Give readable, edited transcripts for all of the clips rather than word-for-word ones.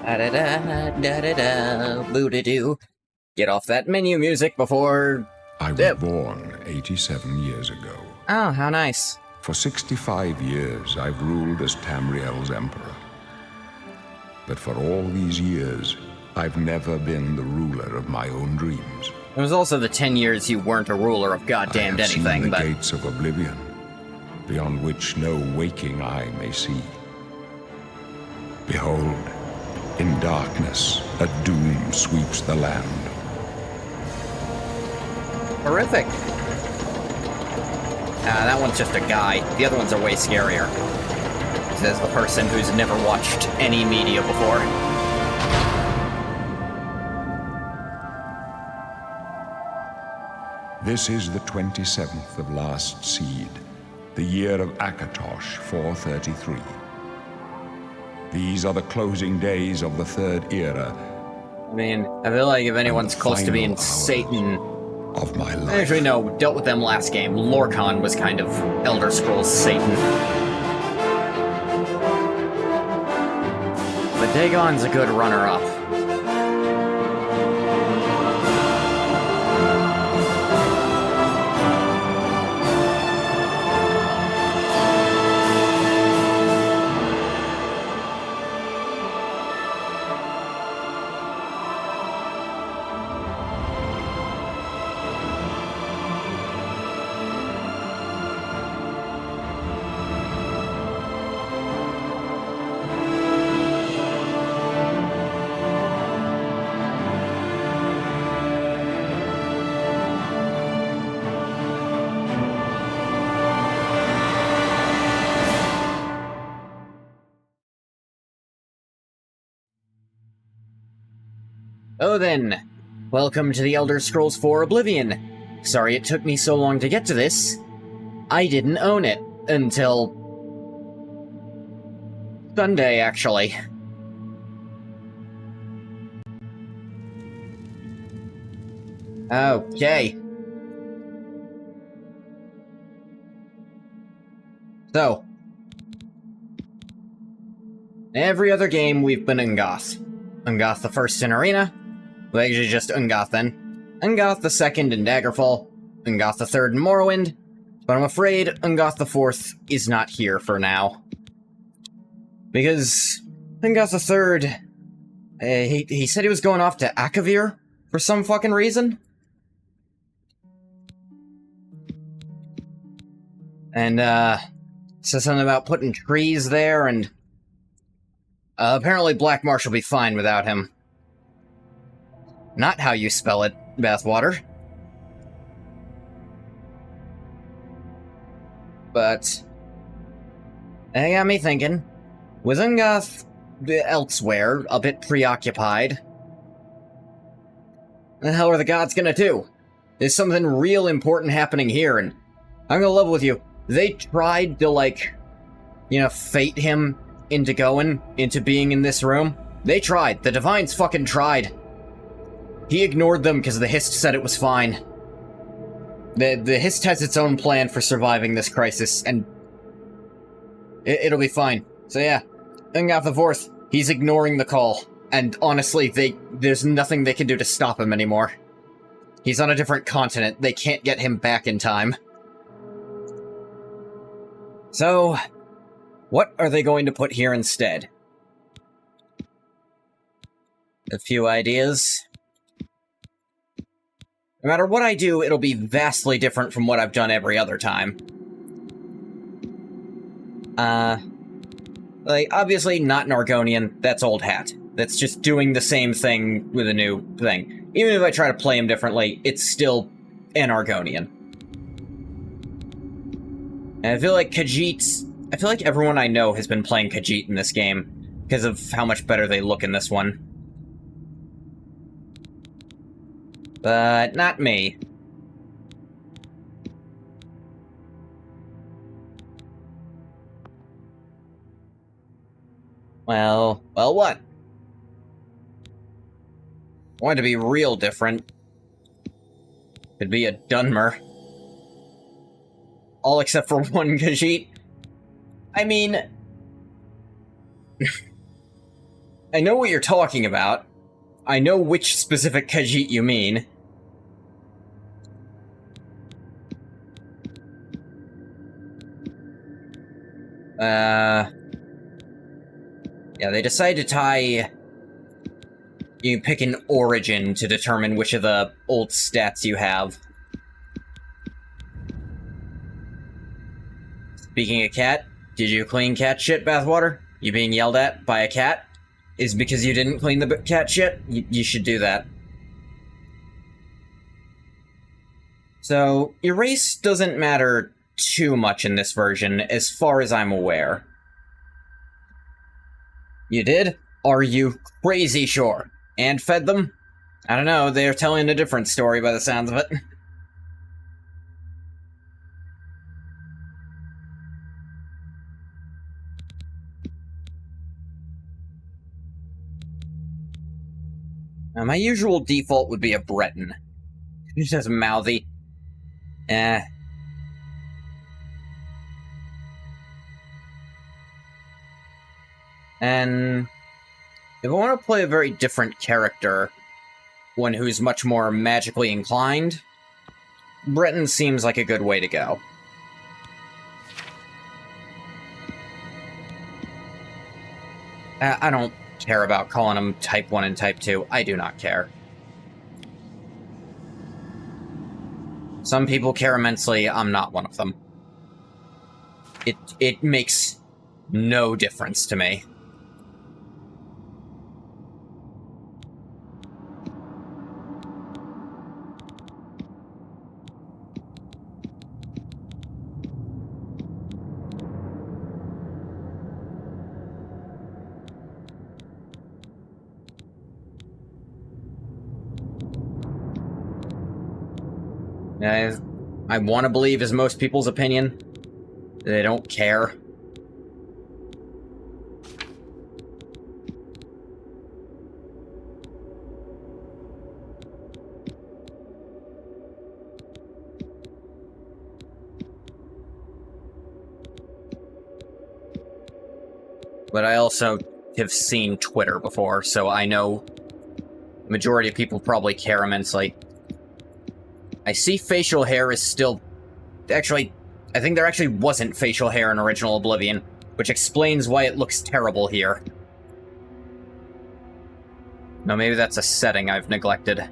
Da-da-da, boo-da-doo. Get off that menu music before... I was born 87 years ago. Oh, how nice. For 65 years, I've ruled as Tamriel's emperor. But for all these years, I've never been the ruler of my own dreams. It was also the 10 years you weren't a ruler of goddamned anything, I have seen the but... gates of oblivion, beyond which no waking eye may see. Behold, in darkness, a doom sweeps the land. Horrific. That one's just a guy. The other ones are way scarier. Says the person who's never watched any media before. This is the 27th of last seed, the year of Akatosh 433. These are the closing days of the third era. I mean, I feel like if anyone's close to being Satan... of my life. Actually, no, dealt with them last game. Lorcan was kind of Elder Scrolls Satan. But Dagon's a good runner-up. Oh then, welcome to the Elder Scrolls 4 Oblivion. Sorry it took me so long to get to this. I didn't own it until... Sunday, actually. Okay. So. Every other game we've been Ungoth. Ungoth the first in Arena. Well, actually just Ungoth then. Ungoth the second in Daggerfall. Ungoth the third in Morrowind. But I'm afraid Ungoth the fourth is not here for now. Because Ungoth the third... he said he was going off to Akavir for some fucking reason. And, said something about putting trees there, and... apparently Black Marsh will be fine without him. Not how you spell it, Bathwater. But... that got me thinking. With Ungoth elsewhere, a bit preoccupied, what the hell are the gods gonna do? There's something real important happening here, and I'm gonna level with you. They tried to, like, you know, fate him into being in this room. They tried. The Divines fucking tried. He ignored them because the Hist said it was fine. The Hist has its own plan for surviving this crisis, and it'll be fine. So yeah, Ungoth the Fourth, he's ignoring the call, and honestly, there's nothing they can do to stop him anymore. He's on a different continent. They can't get him back in time. So... what are they going to put here instead? A few ideas. No matter what I do, it'll be vastly different from what I've done every other time. Like, obviously not an Argonian, that's old hat. That's just doing the same thing with a new thing. Even if I try to play him differently, it's still an Argonian. And I feel like I feel like everyone I know has been playing Khajiit in this game, because of how much better they look in this one. But not me. Well, what? I want it to be real different. Could be a Dunmer. All except for one Khajiit. I mean... I know what you're talking about. I know which specific Khajiit you mean. Yeah, they decide to tie... You pick an origin to determine which of the old stats you have. Speaking of cat, did you clean cat shit, Bathwater? You being yelled at by a cat? Is because you didn't clean the cat shit? You should do that. So, your race doesn't matter too much in this version, as far as I'm aware. You did? Are you crazy sure? And fed them? I don't know, they're telling a different story by the sounds of it. My usual default would be a Breton. He's just mouthy. Eh. And if I want to play a very different character, one who's much more magically inclined, Breton seems like a good way to go. I don't care about calling them Type 1 and Type 2. I do not care. Some people care immensely. I'm not one of them. It makes no difference to me. I want to believe is most people's opinion. They don't care. But I also have seen Twitter before, so I know the majority of people probably care immensely. I see facial hair is still... Actually, I think there actually wasn't facial hair in original Oblivion, which explains why it looks terrible here. No, maybe that's a setting I've neglected.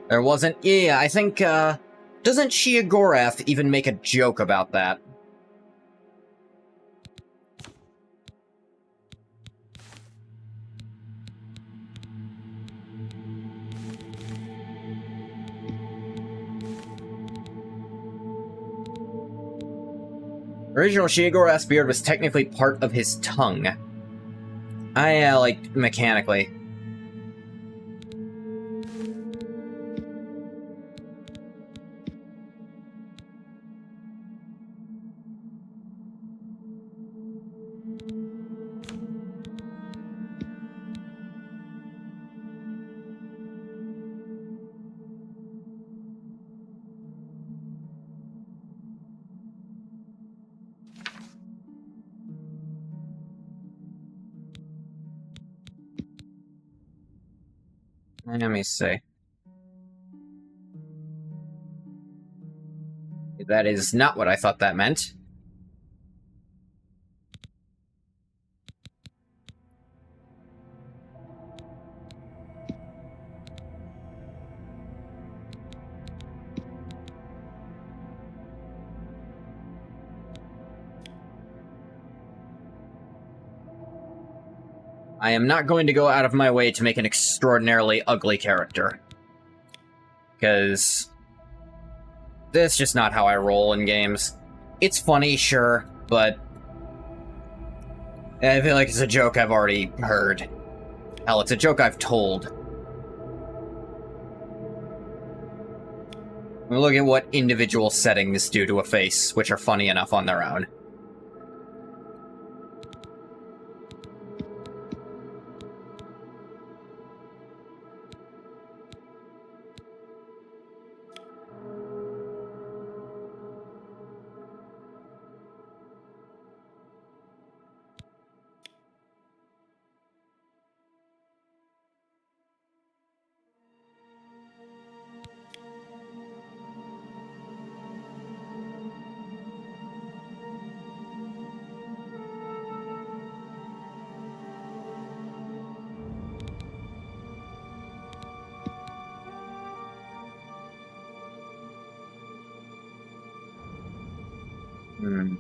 There wasn't... Yeah, I think, doesn't Shia Gorath even make a joke about that? Original Shia Gorath's beard was technically part of his tongue. Like, mechanically. Let me see. That is not what I thought that meant. I am not going to go out of my way to make an extraordinarily ugly character. Because... that's just not how I roll in games. It's funny, sure, but... I feel like it's a joke I've already heard. Hell, it's a joke I've told. Look at what individual settings do to a face, which are funny enough on their own. Hmm.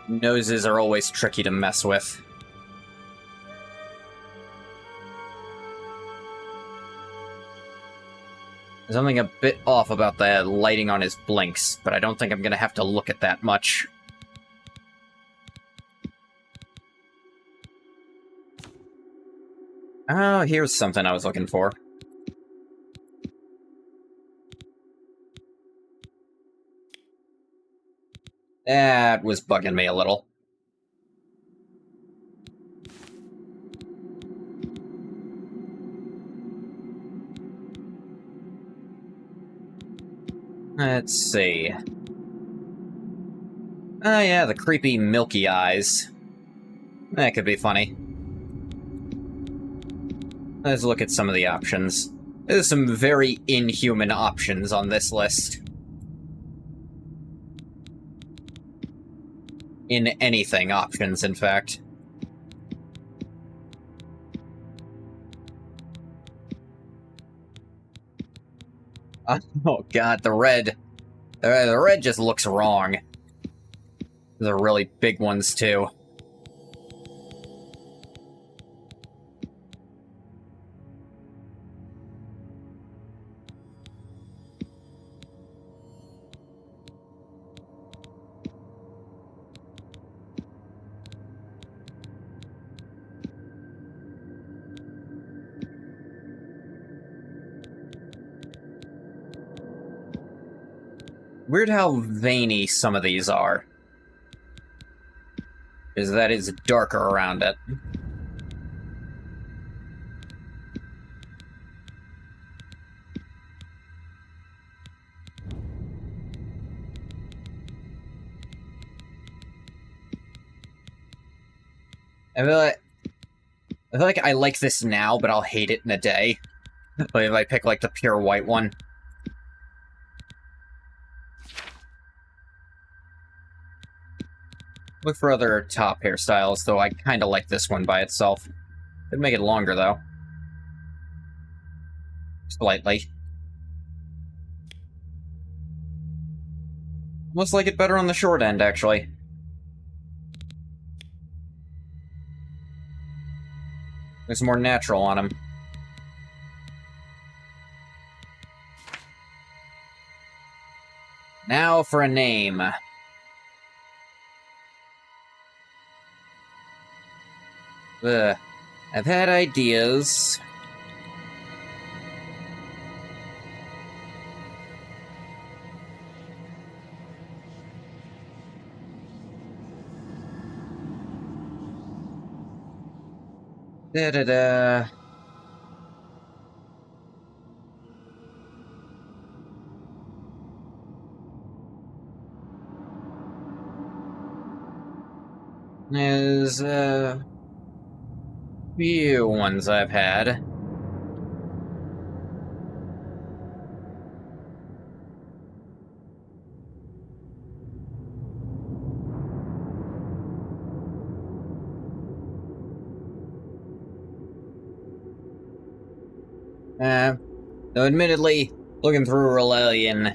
Noses are always tricky to mess with. There's something a bit off about the lighting on his blinks, but I don't think I'm gonna have to look at that much. Oh, here's something I was looking for. That was bugging me a little. Let's see. Oh yeah, the creepy milky eyes. That could be funny. Let's look at some of the options. There's some very inhuman options on this list. In anything options, in fact. Oh god, the red. The red just looks wrong. The really big ones, too. Weird how veiny some of these are. Because that is darker around it. I feel like I like this now, but I'll hate it in a day. Like if I pick, like, the pure white one. Look for other top hairstyles, though I kinda like this one by itself. Could make it longer, though. Slightly. Almost like it better on the short end, actually. Looks more natural on him. Now for a name. I've had ideas. Da-da-da. There's a few ones I've had. Though admittedly, looking through Rebellion,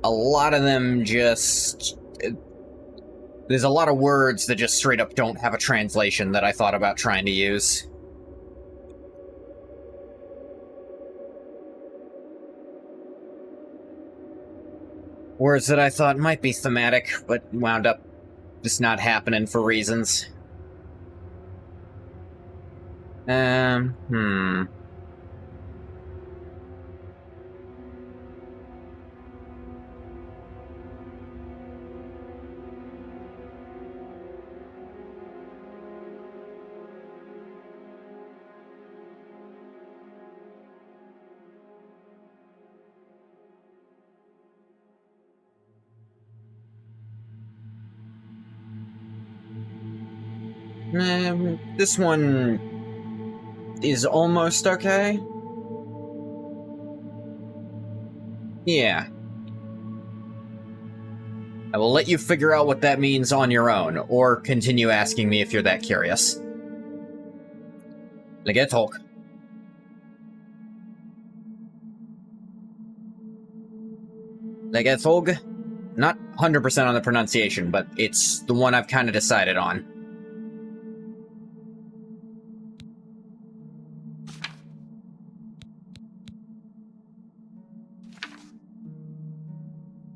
a lot of them just... There's a lot of words that just straight up don't have a translation that I thought about trying to use. Words that I thought might be thematic, but wound up just not happening for reasons. This one is almost okay. Yeah. I will let you figure out what that means on your own, or continue asking me if you're that curious. Lägg ett tag. Dagethog? Not 100% on the pronunciation, but it's the one I've kind of decided on.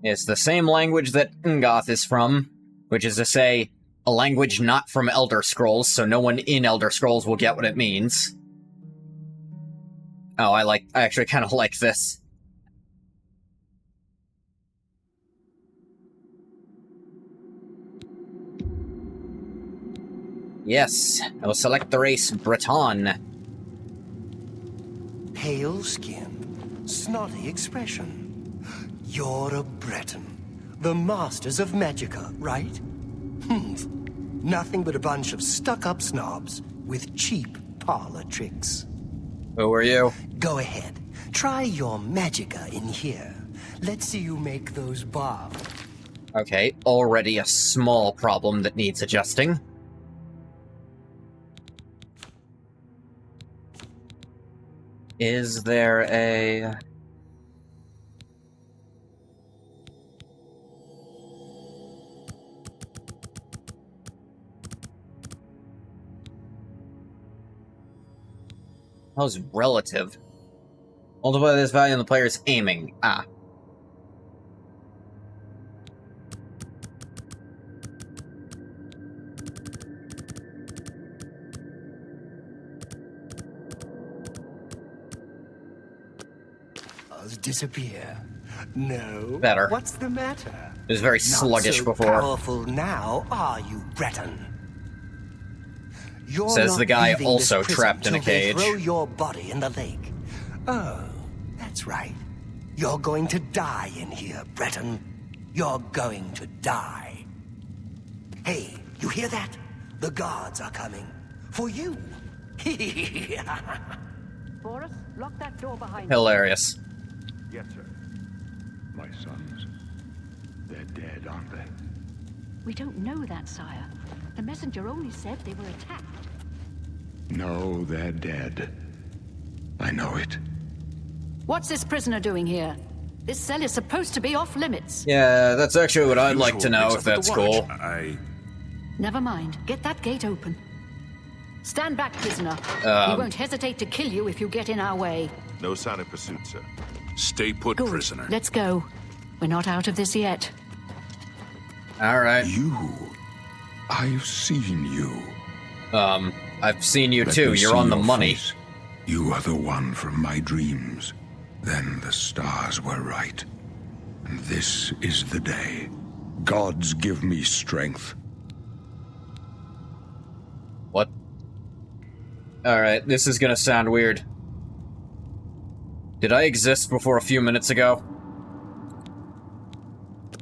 It's the same language that Ngoth is from, which is to say, a language not from Elder Scrolls, so no one in Elder Scrolls will get what it means. Oh, I actually kind of like this. Yes, I will select the race Breton. Pale skin, snotty expression. You're a Breton. The masters of Magicka, right? Nothing but a bunch of stuck-up snobs with cheap parlor tricks. Who are you? Go ahead. Try your Magicka in here. Let's see you make those bars. Okay, already a small problem that needs adjusting. Is there a... How's relative? Multiply this value on the player's aiming. Ah. Disappear. No. Better. What's the matter? It was very sluggish Not so before. Powerful now, are you, Breton? You're Says not the guy leaving also this prison trapped in a till they cage. Throw your body in the lake. Oh, that's right. You're going to die in here, Breton. You're going to die. Hey, you hear that? The guards are coming. For you. Boris, lock that door behind you. Hilarious. Yes, sir. My sons. They're dead, aren't they? We don't know that, sire. The messenger only said they were attacked. No, they're dead. I know it. What's this prisoner doing here? This cell is supposed to be off limits. Yeah, that's actually what I'd like to Usual know, mix if up at that's the cool. watch. Never mind. Get that gate open. Stand back, prisoner. We won't hesitate to kill you if you get in our way. No sign of pursuit, sir. Stay put, Good. prisoner. Let's go. We're not out of this yet. Alright. You. I've seen you. I've seen you Let too. me You're see on the your money. face. You are the one from my dreams. Then the stars were right. And this is the day. Gods give me strength. What? Alright, this is gonna sound weird. Did I exist before a few minutes ago?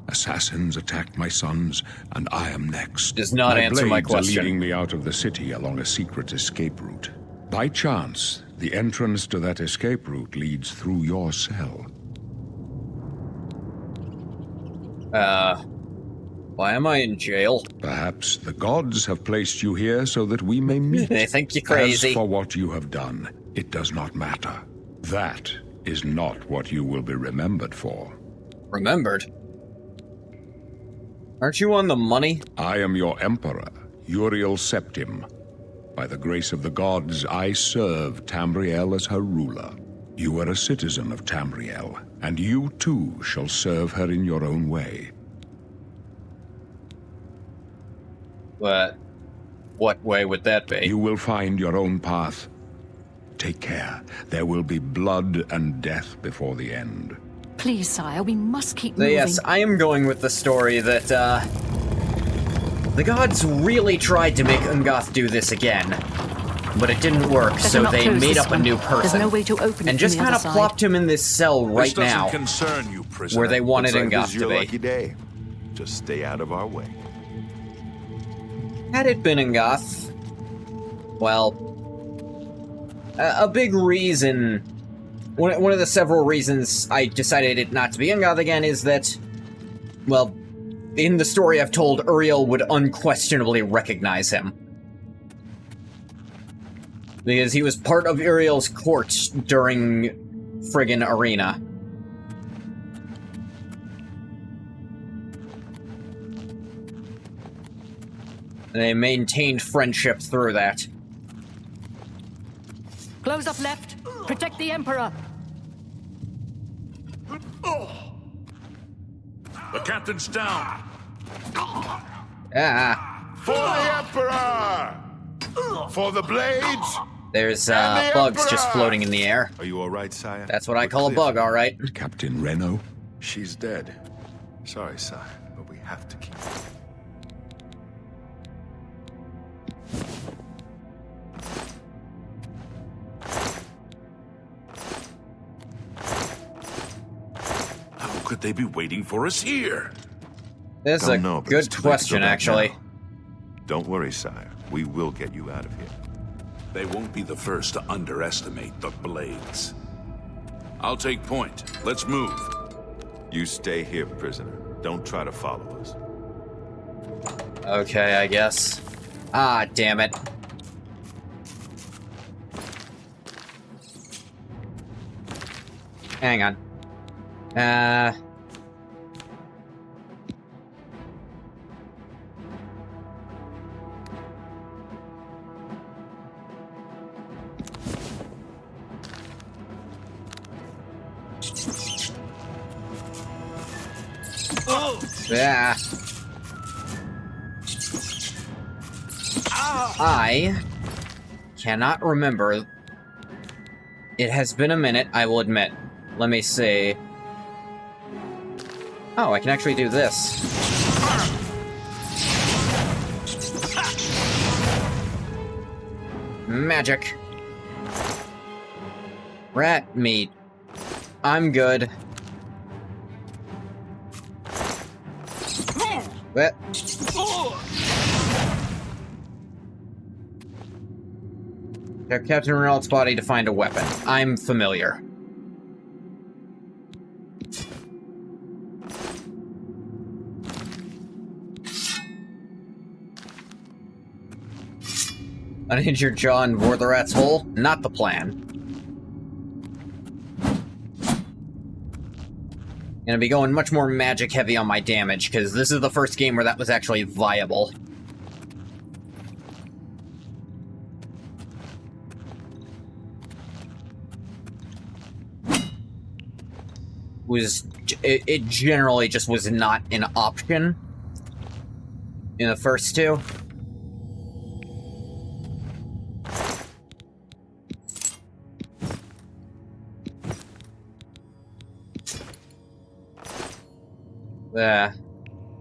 Assassins attacked my sons, and I am next. Does not answer my blades are question. leading me out of the city along a secret escape route. By chance, the entrance to that escape route leads through your cell. Why am I in jail? Perhaps the gods have placed you here so that we may meet. They think you're crazy. As for what you have done, it does not matter. That is not what you will be remembered for. Remembered? Aren't you on the money? I am your emperor, Uriel Septim. By the grace of the gods, I serve Tamriel as her ruler. You are a citizen of Tamriel, and you too shall serve her in your own way. What way would that be? You will find your own path. Take care. There will be blood and death before the end. Please, sire, we must keep So moving. yes, I am going with the story that, the gods really tried to make Ungoth do this again, but it didn't work, Better so not they close made this up one. a new There's person. no way to open it and from just the kind other of side. plopped him in this cell right This doesn't now, concern you, prisoner. where they wanted Looks like Ungoth this is to your be. lucky day. Just stay out of our way. Had it been Ungoth, well, a big reason, one of the several reasons I decided it not to be Ungoth again is that, well, in the story I've told, Uriel would unquestionably recognize him. Because he was part of Uriel's court during friggin' Arena. They maintained friendship through that. Close up left. Protect the Emperor. The captain's down. Ah, For the Emperor! For the blades! there's the bugs just Emperor! floating in the air. Are you all right, sire? That's what I We're call a clear. bug, all right. Captain Reno? She's dead. Sorry, sire, but we have to keep her. How could they be waiting for us here? This is a Don't know, but it's good too late to go question, back actually. now. Don't worry, sire. We will get you out of here. They won't be the first to underestimate the blades. I'll take point. Let's move. You stay here, prisoner. Don't try to follow us. Okay, I guess. Ah, damn it. Hang on. Yeah. I cannot remember. It has been a minute, I will admit. Let me see. Oh, I can actually do this. Magic. Rat meat. I'm good. What? Check Captain Renault's body to find a weapon. I'm familiar. Uninjured jaw and bore the rat's hole? Not the plan. Gonna be going much more magic heavy on my damage, because this is the first game where that was actually viable. It generally just was not an option in the first two.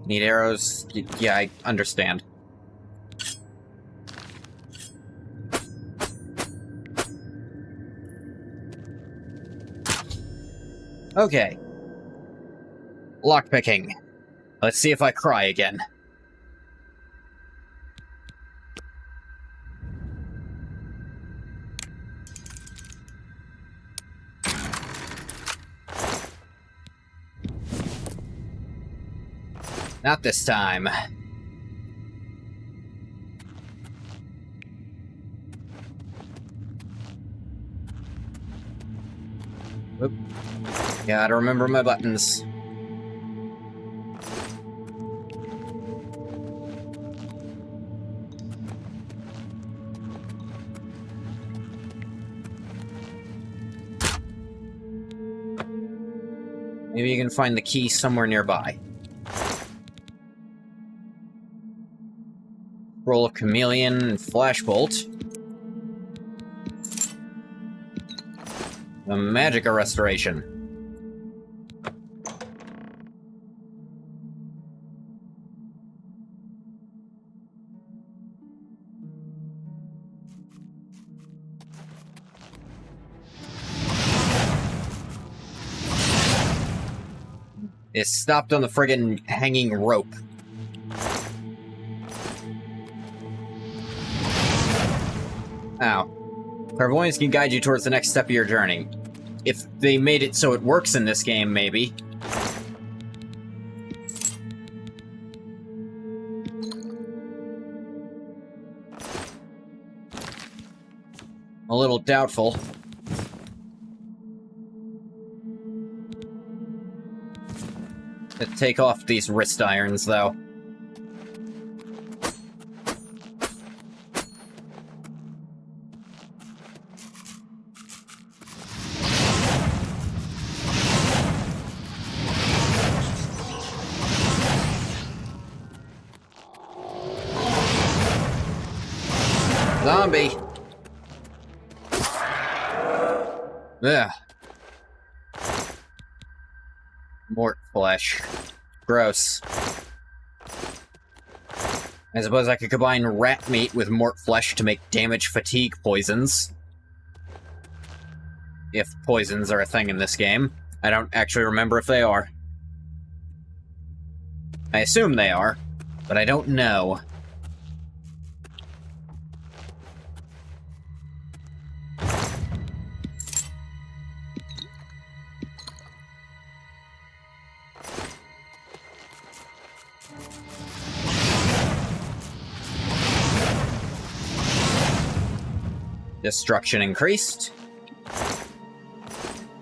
Need arrows? Yeah, I understand. Okay. Lockpicking. Let's see if I cry again. Not this time. Oop. Gotta remember my buttons. Maybe you can find the key somewhere nearby. Roll of Chameleon and Flashbolt. A Magicka Restoration. It stopped on the friggin' hanging rope. Ow. Clairvoyance can guide you towards the next step of your journey. If they made it so it works in this game, maybe. A little doubtful. Let's take off these wrist irons, though. Zombie! Ugh. Mort flesh. Gross. I suppose I could combine rat meat with mort flesh to make damage fatigue poisons. If poisons are a thing in this game. I don't actually remember if they are. I assume they are, but I don't know. Destruction increased.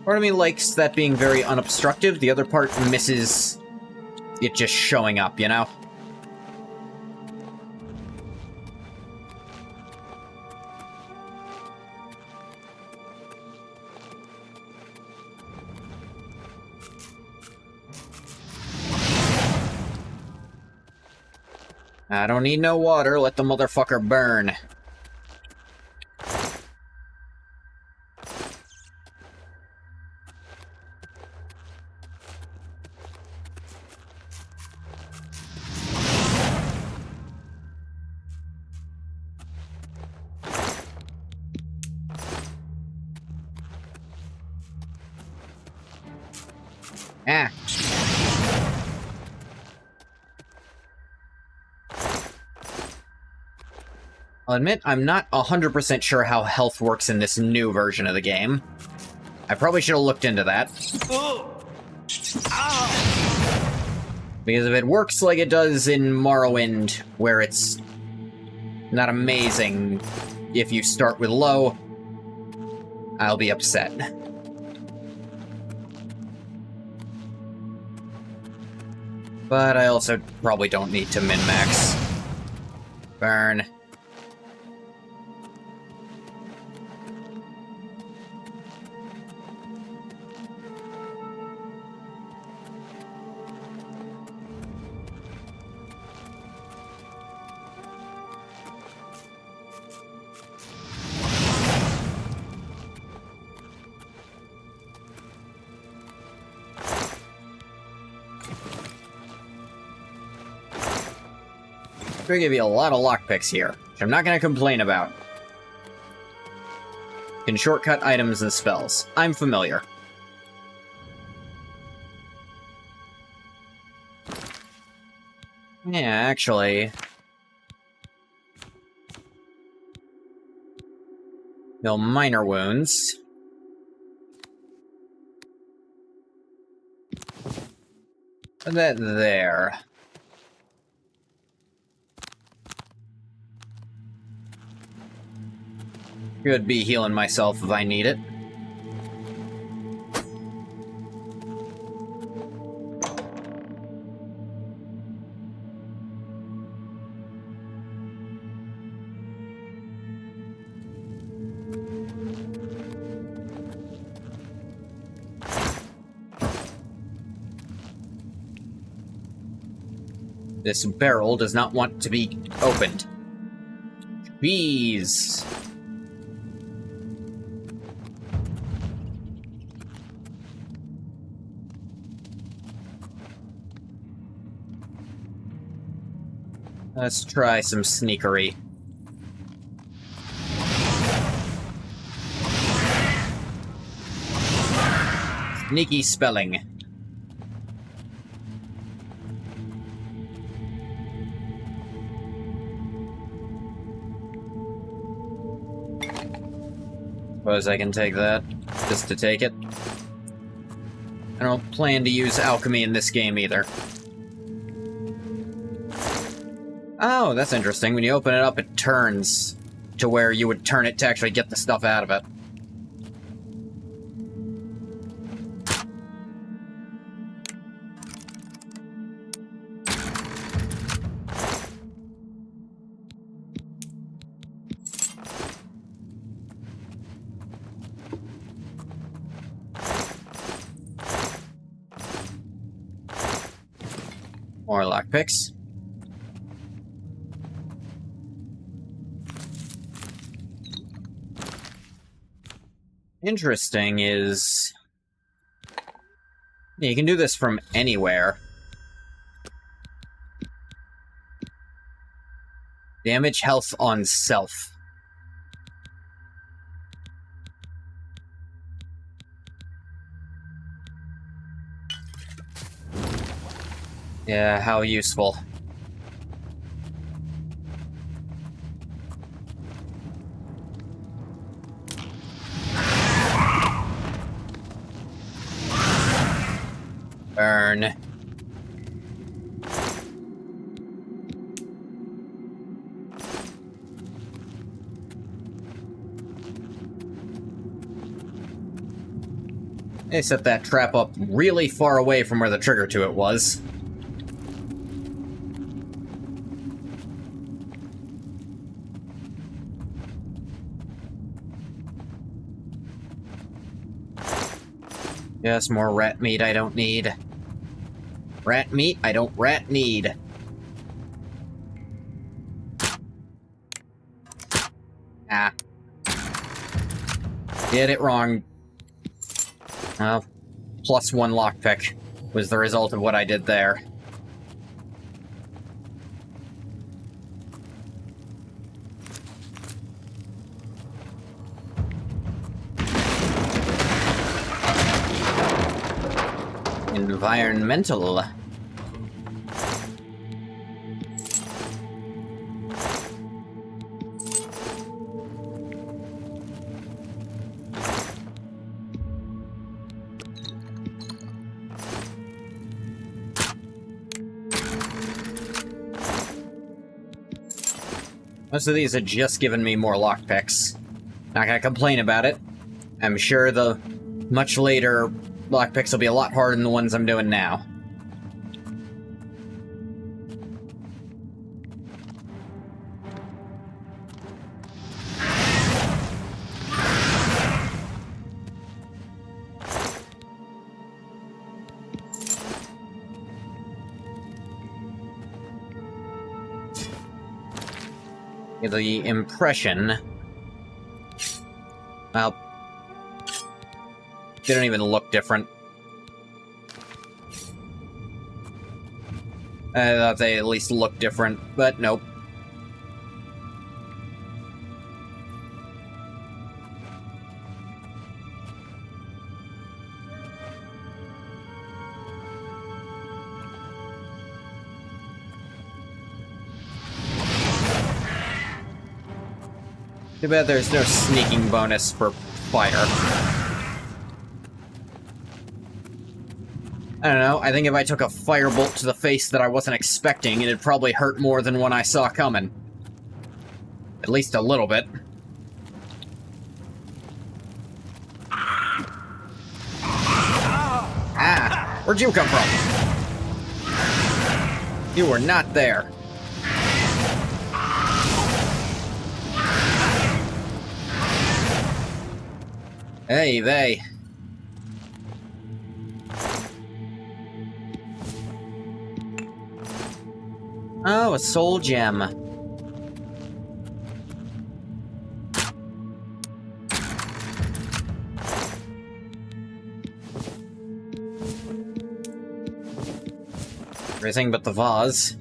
Part of me likes that being very unobstructive, the other part misses it just showing up, you know? I don't need no water, let the motherfucker burn. Ah. I'll admit, I'm not 100% sure how health works in this new version of the game. I probably should have looked into that. Because if it works like it does in Morrowind, where it's not amazing if you start with low, I'll be upset. But I also probably don't need to min-max. Burn. I'm gonna give you a lot of lockpicks here, which I'm not gonna complain about. Can shortcut items and spells. I'm familiar. Yeah, actually... Heal minor wounds. Put that there. Could be healing myself if I need it. This barrel does not want to be opened. Bees. Let's try some sneakery. Sneaky spelling. Suppose I can take that, just to take it. I don't plan to use alchemy in this game either. Oh, that's interesting. When you open it up, it turns to where you would turn it to actually get the stuff out of it. More lockpicks. interesting is... Yeah, you can do this from anywhere. Damage health on self. Yeah, how useful. Burn. They set that trap up really far away from where the trigger to it was. Yes, more rat meat I don't need. Rat meat I don't rat need. Ah. Did it wrong. Well, +1 lockpick was the result of what I did there. Environmental. Most of these have just given me more lockpicks. Not gonna complain about it. I'm sure the much later lockpicks will be a lot harder than the ones I'm doing now. The impression... Well... They don't even look different. I thought they at least looked different, but nope. Too bad there's no sneaking bonus for fire. I don't know, I think if I took a firebolt to the face that I wasn't expecting, it'd probably hurt more than one I saw coming. At least a little bit. Ah! Where'd you come from? You were not there. Hey, they. Oh, a soul gem. Everything but the vase.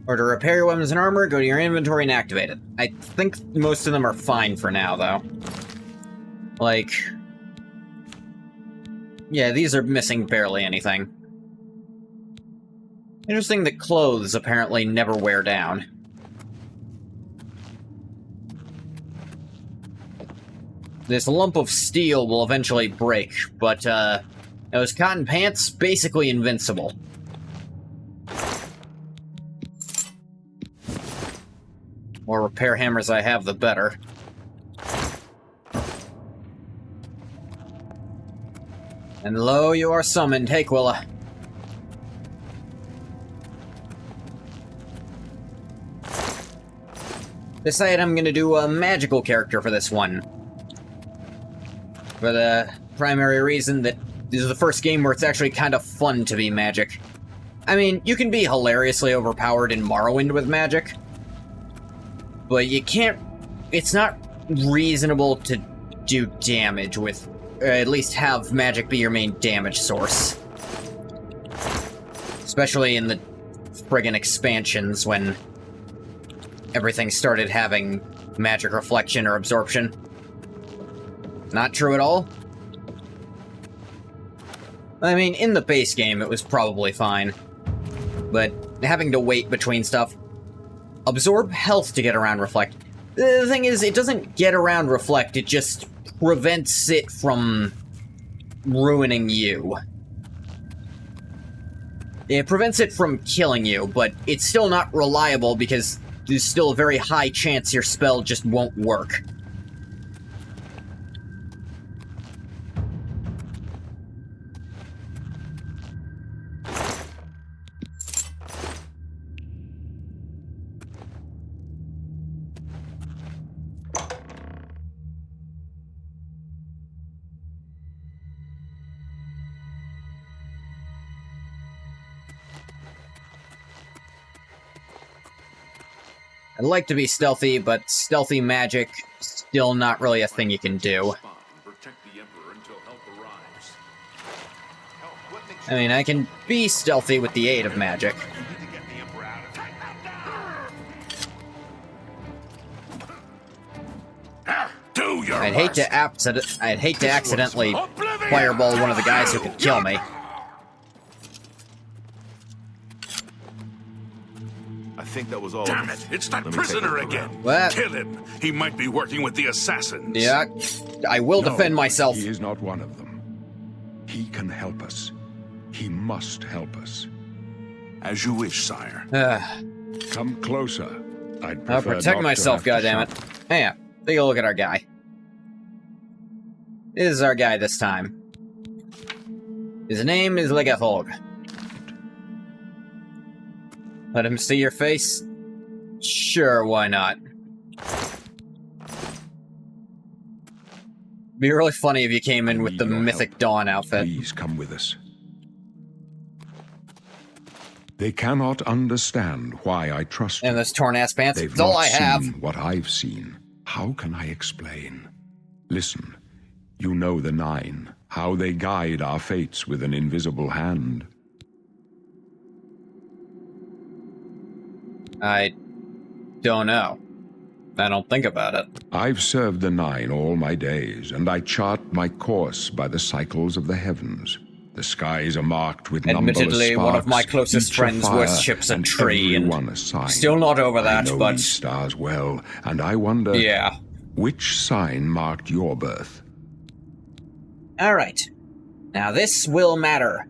Or to repair your weapons and armor, go to your inventory and activate it. I think most of them are fine for now, though. Like... Yeah, these are missing barely anything. Interesting that clothes apparently never wear down. This lump of steel will eventually break, but, those cotton pants, basically invincible. More repair hammers I have, the better. And lo, you are summoned, Aquila. Decided I'm gonna do a magical character for this one. For the primary reason that this is the first game where it's actually kind of fun to be magic. I mean, you can be hilariously overpowered in Morrowind with magic, but you can't... It's not reasonable to do damage with, or at least have magic be your main damage source. Especially in the friggin' expansions when everything started having magic reflection or absorption. Not true at all. I mean, in the base game, it was probably fine. But having to wait between stuff... Absorb health to get around Reflect. The thing is, it doesn't get around Reflect, it just prevents it from ruining you. It prevents it from killing you, but it's still not reliable because there's still a very high chance your spell just won't work. I'd like to be stealthy, but stealthy magic, still not really a thing you can do. I mean, I can be stealthy with the aid of magic. I'd hate to accidentally fireball one of the guys who could kill me. I think that was all. Damn it! It's that prisoner again! What? Kill him! He might be working with the assassins. Yeah, I will No, defend myself. He is not one of them. He can help us. He must help us. As you wish, sire. Come closer. I'd prefer I'll protect not myself, to have to goddammit. shout. Hey, yeah, take a look at our guy. This is our guy this time. His name is Legathog. Let him see your face? Sure, why not? Be really funny if you came in with the Mythic Dawn outfit. Please come with us. They cannot understand why I trust you. And those torn-ass pants, They've that's all not I have. seen what I've seen. How can I explain? Listen, you know the Nine, how they guide our fates with an invisible hand. I don't know. I don't think about it. I've served the Nine all my days, and I chart my course by the cycles of the heavens. The skies are marked with numberless Admittedly, one of my sparks, closest each friends fire, worships a and tree, every and one a sign. still not over I that, know but... these stars well, and I wonder... Yeah. Which sign marked your birth? Alright. Now this will matter.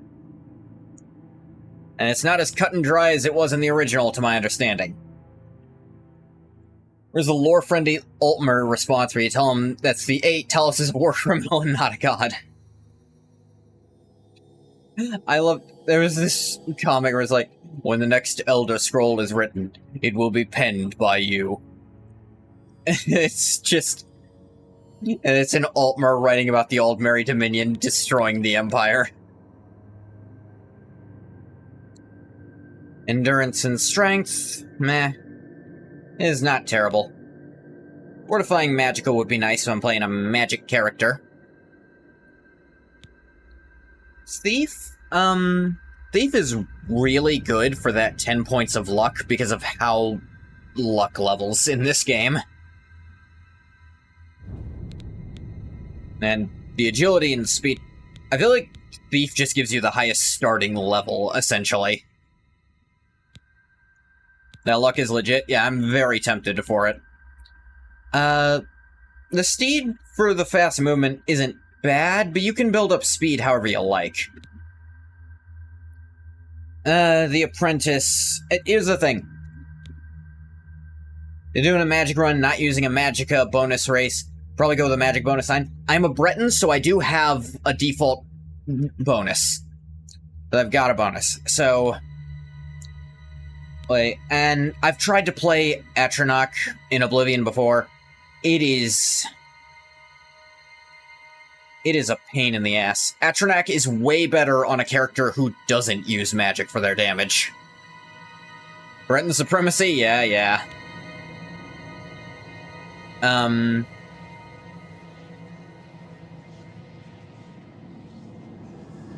And it's not as cut and dry as it was in the original, to my understanding. There's a lore-friendly Altmer response where you tell him that's the 8, tell us is a war criminal and not a god. I love... There was this comic where it's like, when the next Elder Scroll is written, it will be penned by you. It's just... And it's an Altmer writing about the Aldmeri Dominion destroying the Empire. Endurance and strength, meh. Is not terrible. Fortifying Magical would be nice if I'm playing a magic character. Thief? Thief is really good for that 10 points of luck because of how luck levels in this game. And the agility and speed... I feel like Thief just gives you the highest starting level, essentially. Now, luck is legit. Yeah, I'm very tempted for it. The steed for the fast movement isn't bad, but you can build up speed however you like. The apprentice... Here's the thing. You're doing a magic run, not using a Magicka bonus race. Probably go with a magic bonus sign. I'm a Breton, so I do have a default bonus. But I've got a bonus. So... And I've tried to play Atronach in Oblivion before. It is a pain in the ass. Atronach is way better on a character who doesn't use magic for their damage. Breton Supremacy? Yeah.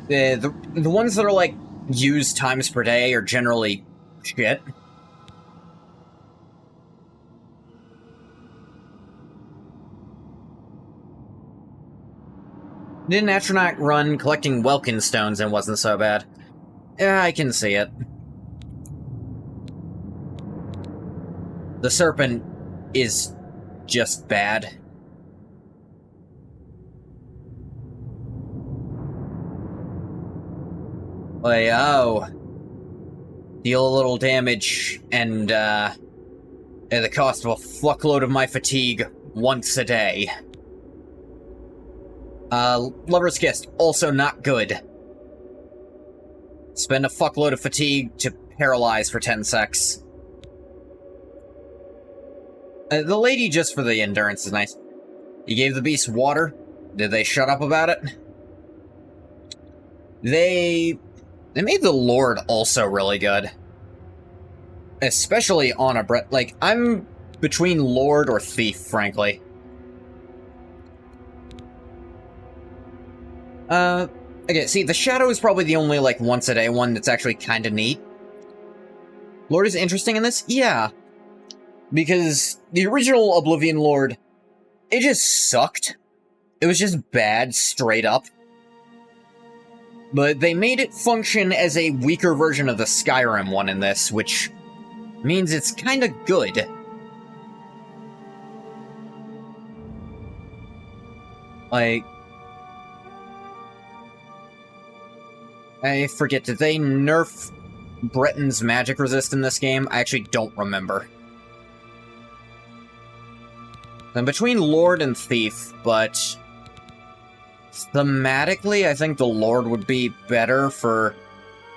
The ones that are, like, used times per day are generally shit. Did an astronaut run collecting Welkin stones and wasn't so bad? Yeah, I can see it. The serpent is just bad. Like, oh. Deal a little damage and, at the cost of a fuckload of my fatigue once a day. Lover's Kiss, also not good. Spend a fuckload of fatigue to paralyze for 10 secs. The lady just for the endurance is nice. You gave the beast water? Did they shut up about it? They made the Lord also really good. Especially on a Brett. Like, I'm between Lord or Thief, frankly. Okay, see, the Shadow is probably the only, like, once-a-day one that's actually kind of neat. Lord is interesting in this? Yeah. Because the original Oblivion Lord, it just sucked. It was just bad, straight up. But they made it function as a weaker version of the Skyrim one in this, which means it's kind of good. Like, I forget, did they nerf Breton's magic resist in this game? I actually don't remember. I'm between Lord and Thief, but thematically, I think the Lord would be better for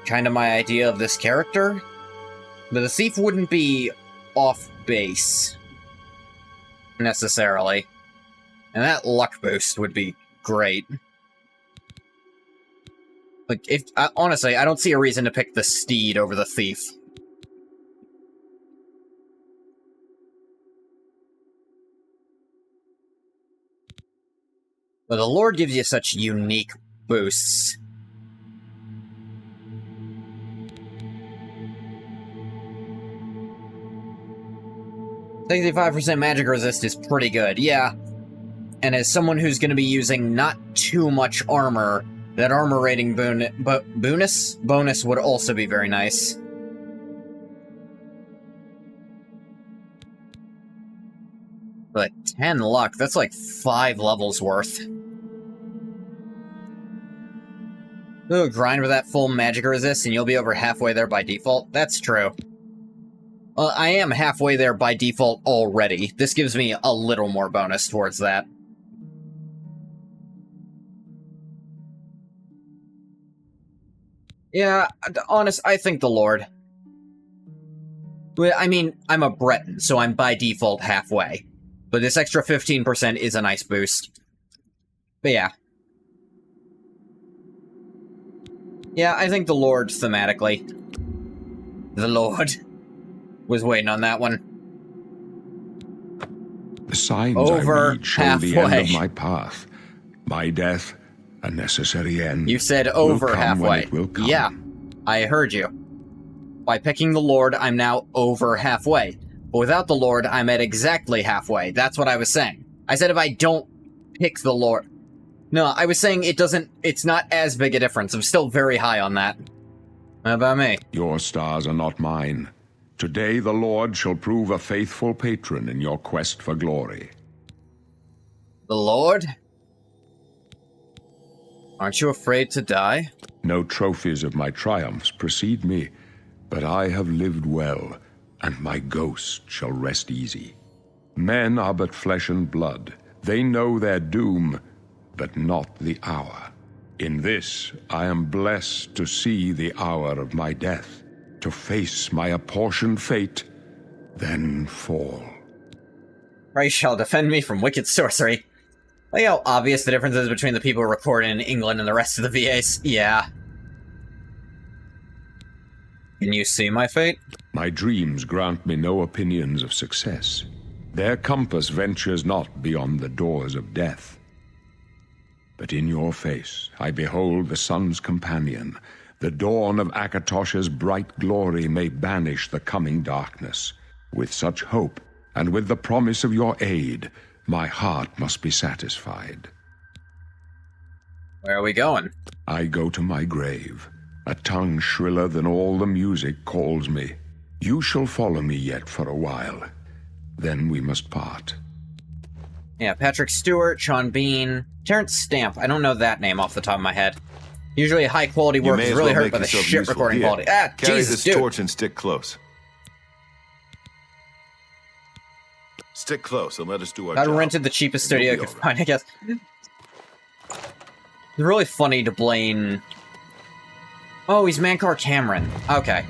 kind of my idea of this character. But the Thief wouldn't be off base, necessarily. And that luck boost would be great. Like, honestly, I don't see a reason to pick the Steed over the Thief. But the Lord gives you such unique boosts. "65% magic resist is pretty good, yeah. And as someone who's going to be using not too much armor, that armor rating bonus would also be very nice. But 10 luck, that's like 5 levels worth. Ooh, grind with that full magic resist and you'll be over halfway there by default? That's true. Well, I am halfway there by default already. This gives me a little more bonus towards that. Yeah, I think the Lord. Well, I mean, I'm a Breton, so I'm by default halfway. But this extra 15% is a nice boost. But yeah. Yeah, I think the Lord thematically. The Lord. Was waiting on that one. The signs over I read show halfway. the end of my path. My death, a necessary end. You said over will come halfway. when it will come. Yeah, I heard you. By picking the Lord, I'm now over halfway. But without the Lord, I'm at exactly halfway. That's what I was saying. I said if I don't pick the Lord... No, I was saying it's not as big a difference. I'm still very high on that. How about me? Your stars are not mine. Today the Lord shall prove a faithful patron in your quest for glory. The Lord? Aren't you afraid to die? No trophies of my triumphs precede me, but I have lived well, and my ghost shall rest easy. Men are but flesh and blood. They know their doom, but not the hour. In this I am blessed to see the hour of my death, to face my apportioned fate, then fall. Christ shall defend me from wicked sorcery. Like how obvious the difference is between the people recording in England and the rest of the VAs? Yeah. Can you see my fate? My dreams grant me no opinions of success. Their compass ventures not beyond the doors of death. But in your face I behold the sun's companion. The dawn of Akatosh's bright glory may banish the coming darkness. With such hope, and with the promise of your aid, my heart must be satisfied. Where are we going? I go to my grave. A tongue shriller than all the music calls me. You shall follow me yet for a while. Then we must part. Yeah, Patrick Stewart, Sean Bean, Terrence Stamp. I don't know that name off the top of my head. Usually high-quality work is really hurt by the shit recording quality. Ah, Carry Jesus, this dude. torch and stick close. Stick close and let us do our I job. rented the cheapest And studio I you'll could be find, I guess. It's really funny to blame... Oh, he's Mankar Cameron. Okay.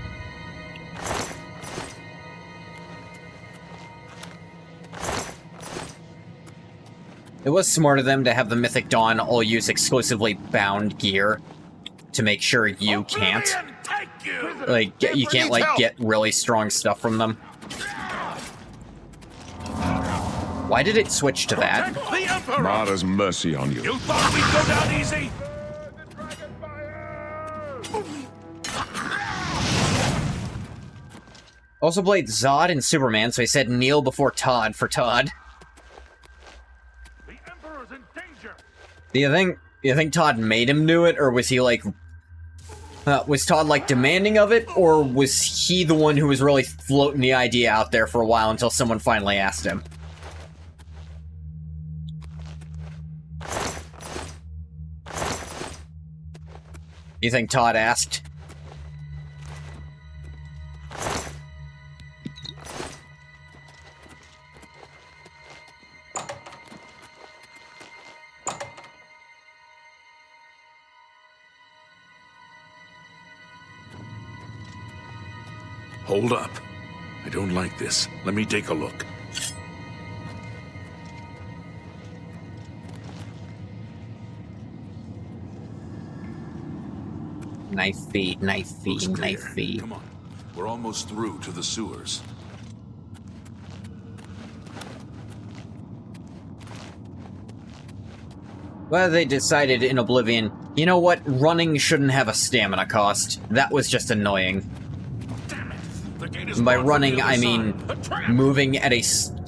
It was smart of them to have the Mythic Dawn all use exclusively bound gear to make sure you can't. Like, you can't, like, get really strong stuff from them. Why did it switch to that? Mara's mercy on you. You thought we'd go down easy? Also played Zod in Superman, so he said kneel before Todd for Todd. The Emperor's in danger. Do you think Todd made him do it, or was he like... was Todd, like, demanding of it, or was he the one who was really floating the idea out there for a while until someone finally asked him? You think Todd asked? Hold up. I don't like this. Let me take a look. Knife feed, knife feed, Looks knife clear. feed. Come on. We're almost through to the sewers. Well, they decided in Oblivion, you know what? Running shouldn't have a stamina cost. That was just annoying. Damn it. The gate is And by blocked from running, the other I mean side. A trap. moving at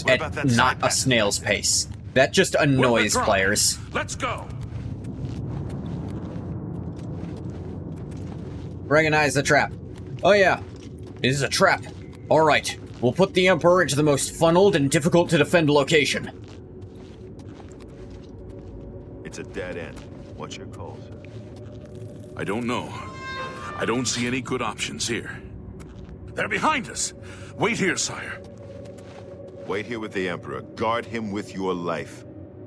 about that not side a path? snail's pace. That just We're annoys withdrawn. players. Let's go. Recognize the trap. Oh yeah, it is a trap. Alright, we'll put the Emperor into the most funneled and difficult to defend location. It's a dead end. What's your call, sir? I don't know. I don't see any good options here. They're behind us. Wait here, sire. Wait here with the Emperor. Guard him with your life.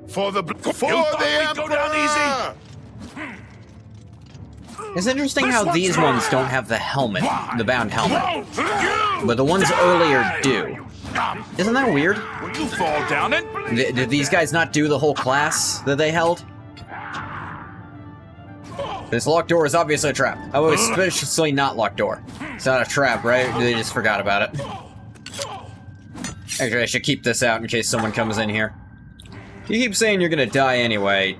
For the Emperor! Go down easy. It's interesting This how one's these mine. ones don't have the helmet, the bound helmet. Won't you But the ones die? earlier do. Isn't that weird? Will you fall down and bleed? Did these guys not do the whole class that they held? This locked door is obviously a trap. Oh, it's suspiciously not locked door. It's not a trap, right? They just forgot about it. Actually, I should keep this out in case someone comes in here. You keep saying you're gonna die anyway.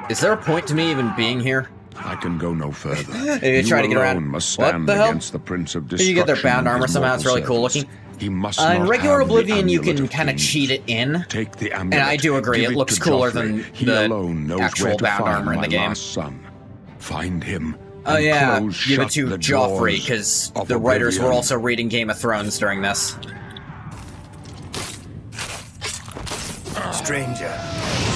Is there a point to me even being here? I can go no further. You try to get around. alone must What stand the hell? against the Prince of You Destruction. get their bound and armor his somehow. It's really mortal cool servants. looking. He must In not regular have the Oblivion, you amulet can of kind of kings. cheat it in. Take the amulet. And I do agree, Give it looks to cooler Joffrey. than He the alone knows actual where to bound find armor in my the game. lost son. Find him. Oh and yeah, close give it shut to the Joffrey, doors because of the writers were Oblivion. also reading Game of Thrones during this. Stranger,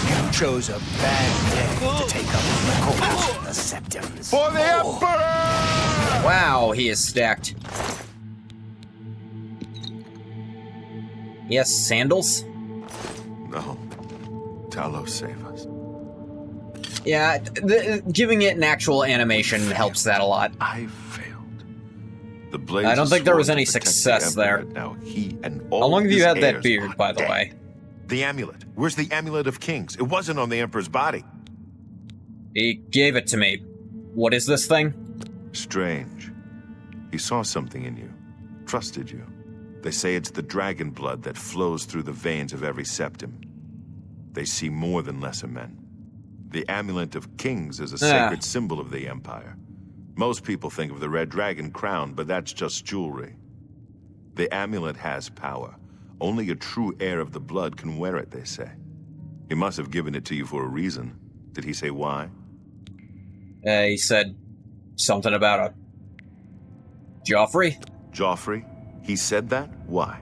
you chose a bad day to take up the cause of the Septums. For the Emperor! Wow, he is stacked. Yes, sandals? No. Talos, save us. Yeah, giving it an actual animation helps that a lot. I failed. The blades I don't think there was sworn any to protect the success there. Emperor. Now he and all How long have you his had that heirs beard, are by the dead. way? The amulet. Where's the amulet of kings? It wasn't on the Emperor's body. He gave it to me. What is this thing? Strange. He saw something in you. Trusted you. They say it's the dragon blood that flows through the veins of every septim. They see more than lesser men. The Amulet of Kings is a sacred symbol of the Empire. Most people think of the Red Dragon crown, but that's just jewelry. The amulet has power. Only a true heir of the blood can wear it, they say. He must have given it to you for a reason. Did he say why? He said something about a Joffrey? Joffrey? He said that? Why?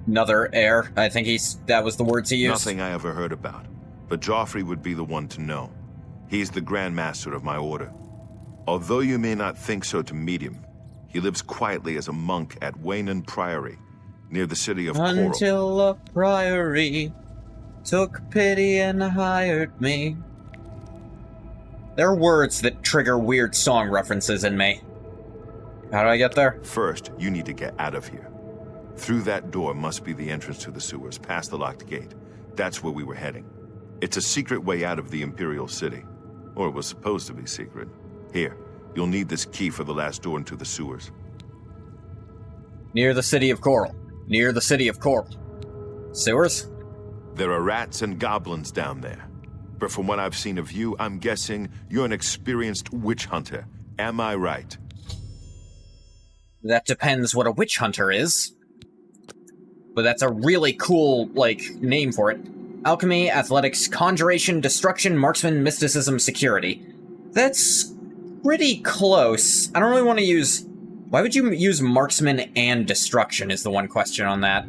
Another heir. I think that was the words he used. Nothing I ever heard about. But Joffrey would be the one to know. He's the Grand Master of my order. Although you may not think so to meet him, he lives quietly as a monk at Waynon Priory, near the city of Coral. Until a priory took pity and hired me. There are words that trigger weird song references in me. How do I get there? First, you need to get out of here. Through that door must be the entrance to the sewers, past the locked gate. That's where we were heading. It's a secret way out of the Imperial City. Or it was supposed to be secret. Here, you'll need this key for the last door into the sewers. Near the city of Coral. Near the city of Coral. Sewers? There are rats and goblins down there. But from what I've seen of you, I'm guessing you're an experienced witch hunter. Am I right? That depends what a witch hunter is. But that's a really cool, name for it. Alchemy, athletics, conjuration, destruction, marksman, mysticism, security. That's pretty close. I don't really want to use... Why would you use marksman and destruction is the one question on that.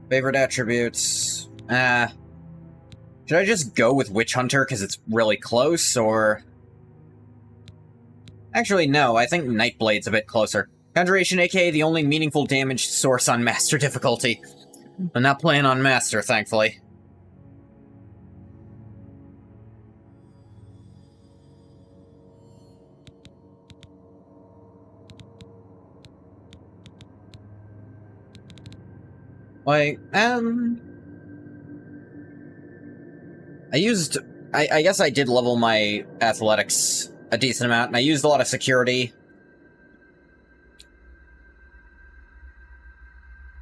Favorite attributes... should I just go with Witch Hunter because it's really close, or... Actually, no, I think Nightblade's a bit closer. Conjuration, aka the only meaningful damage source on Master difficulty. I'm not playing on Master, thankfully. I guess I did level my athletics a decent amount, and I used a lot of security.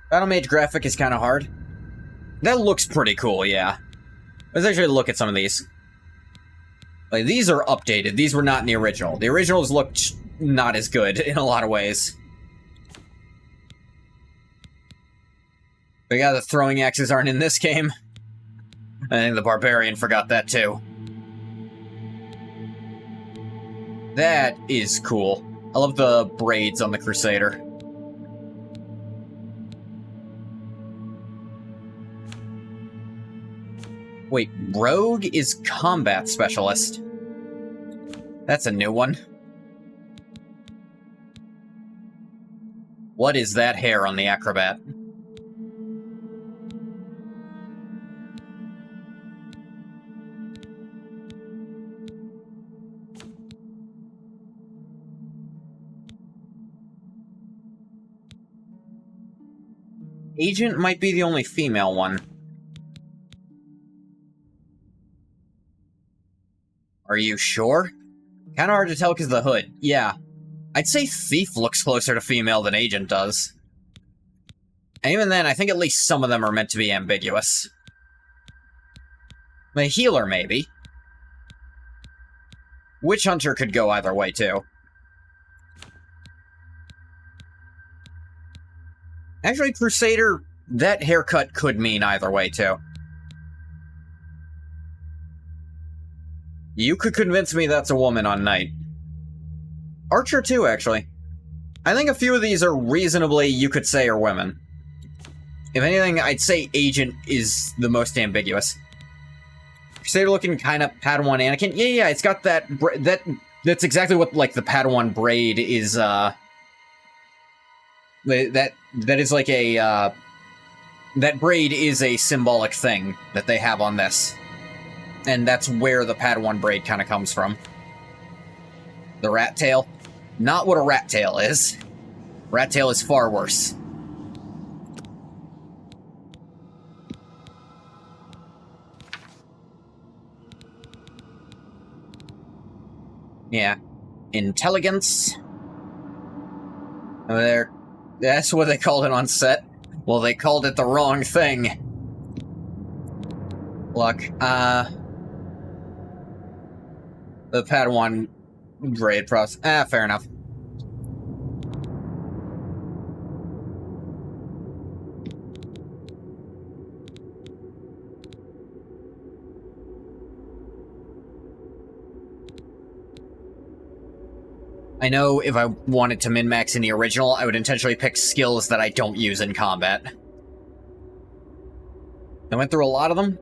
Battle Mage graphic is kind of hard. That looks pretty cool, yeah. Let's actually look at some of these. These are updated. These were not in the original. The originals looked not as good in a lot of ways. But yeah, the throwing axes aren't in this game. I think the Barbarian forgot that too. That is cool. I love the braids on the Crusader. Wait, Rogue is Combat Specialist. That's a new one. What is that hair on the Acrobat? Agent might be the only female one. Are you sure? Kinda hard to tell because of the hood. Yeah. I'd say Thief looks closer to female than Agent does. And even then, I think at least some of them are meant to be ambiguous. The Healer, maybe. Witch Hunter could go either way, too. Actually, Crusader, that haircut could mean either way, too. You could convince me that's a woman on Knight. Archer, too, actually. I think a few of these are reasonably, you could say, are women. If anything, I'd say Agent is the most ambiguous. Crusader looking kind of Padawan Anakin. Yeah, it's got that... That's exactly what, the Padawan braid is, That is like a, that braid is a symbolic thing that they have on this. And that's where the Padawan braid kind of comes from. The rat tail? Not what a rat tail is. Rat tail is far worse. Yeah. Intelligence. There. That's what they called it on set. Well, they called it the wrong thing. Luck. The Padawan grade process. Fair enough. I know if I wanted to min-max in the original, I would intentionally pick skills that I don't use in combat. I went through a lot of them?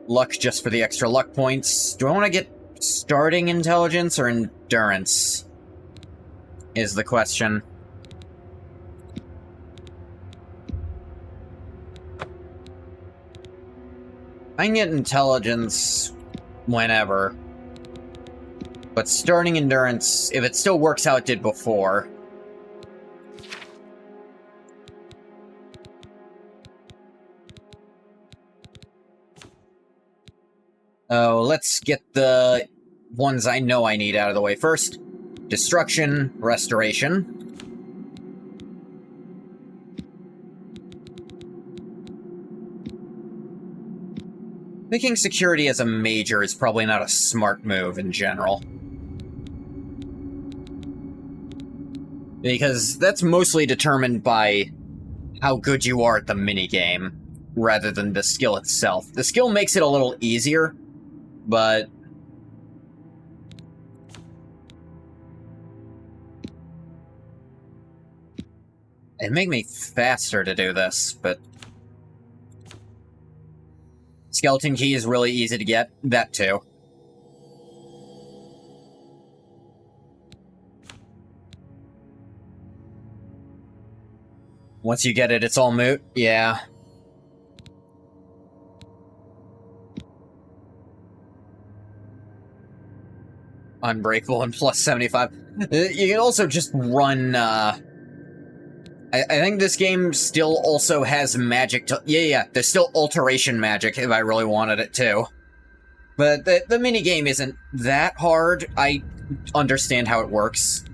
Luck just for the extra luck points. Do I want to get starting intelligence or endurance? Is the question. I can get intelligence whenever. But starting endurance, if it still works how it did before. Oh, let's get the ones I know I need out of the way first. Destruction, restoration. Making security as a major is probably not a smart move in general. Because that's mostly determined by how good you are at the minigame, rather than the skill itself. The skill makes it a little easier, but... it'd make me faster to do this, but... Skeleton key is really easy to get. That too. Once you get it, it's all moot. Yeah. Unbreakable and plus 75. You can also just run, I think this game still also has magic to... Yeah, there's still alteration magic if I really wanted it to. But the minigame isn't that hard. I understand how it works.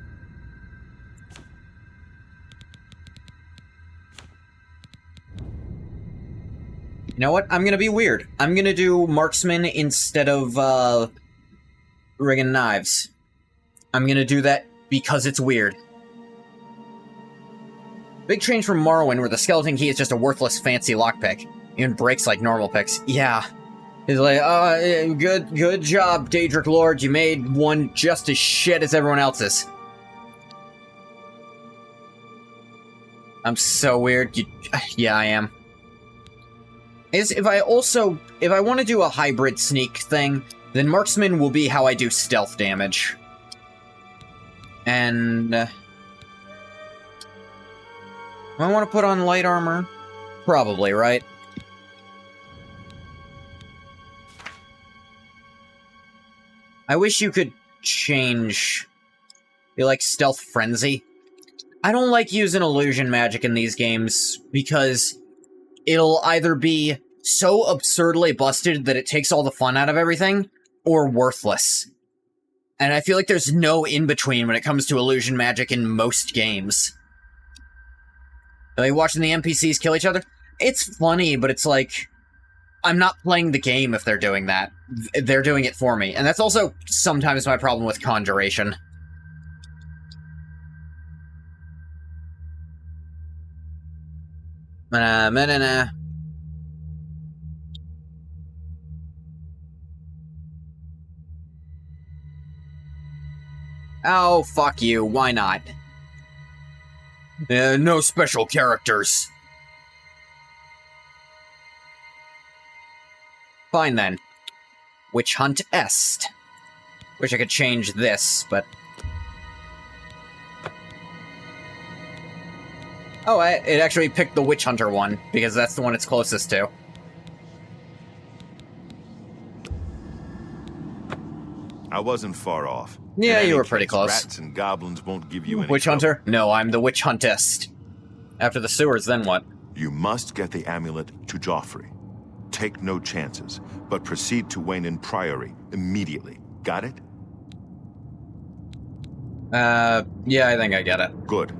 You know what? I'm gonna be weird. I'm gonna do marksman instead of, rigging knives. I'm gonna do that because it's weird. Big change from Morrowind, where the skeleton key is just a worthless fancy lockpick. Even breaks like normal picks. Yeah. He's like, good job, Daedric Lord. You made one just as shit as everyone else's. I'm so weird. Yeah, I am. If I want to do a hybrid sneak thing, then marksman will be how I do stealth damage. And... I want to put on light armor? Probably, right? I wish you could change... be like Stealth Frenzy. I don't like using illusion magic in these games, because it'll either be so absurdly busted that it takes all the fun out of everything, or worthless. And I feel like there's no in-between when it comes to illusion magic in most games. Are you watching the NPCs kill each other? It's funny, but it's like... I'm not playing the game if they're doing that. They're doing it for me. And that's also sometimes my problem with Conjuration. Oh, fuck you. Why not? No special characters. Fine then. Witch Hunt Est. Wish I could change this, but... Oh, it actually picked the Witch Hunter one, because that's the one it's closest to. I wasn't far off. Yeah, In you any were pretty case, close. Rats and goblins won't give you any Witch trouble. Hunter? No, I'm the Witch Huntest. After the sewers, then what? You must get the amulet to Joffrey. take no chances, but proceed to Wayne Priory immediately. Got it? Yeah, I think I get it. Good.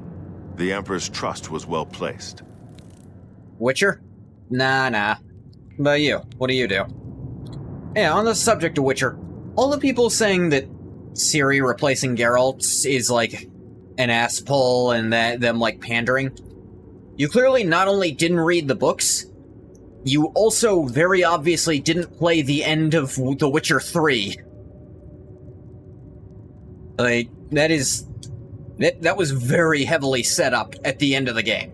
The Emperor's trust was well placed. Witcher? Nah. But you, what do you do? Yeah, on the subject of Witcher, all the people saying that Ciri replacing Geralt is like an ass pull and that them like pandering, you clearly not only didn't read the books, you also very obviously didn't play the end of The Witcher 3. Like, that was very heavily set up at the end of the game.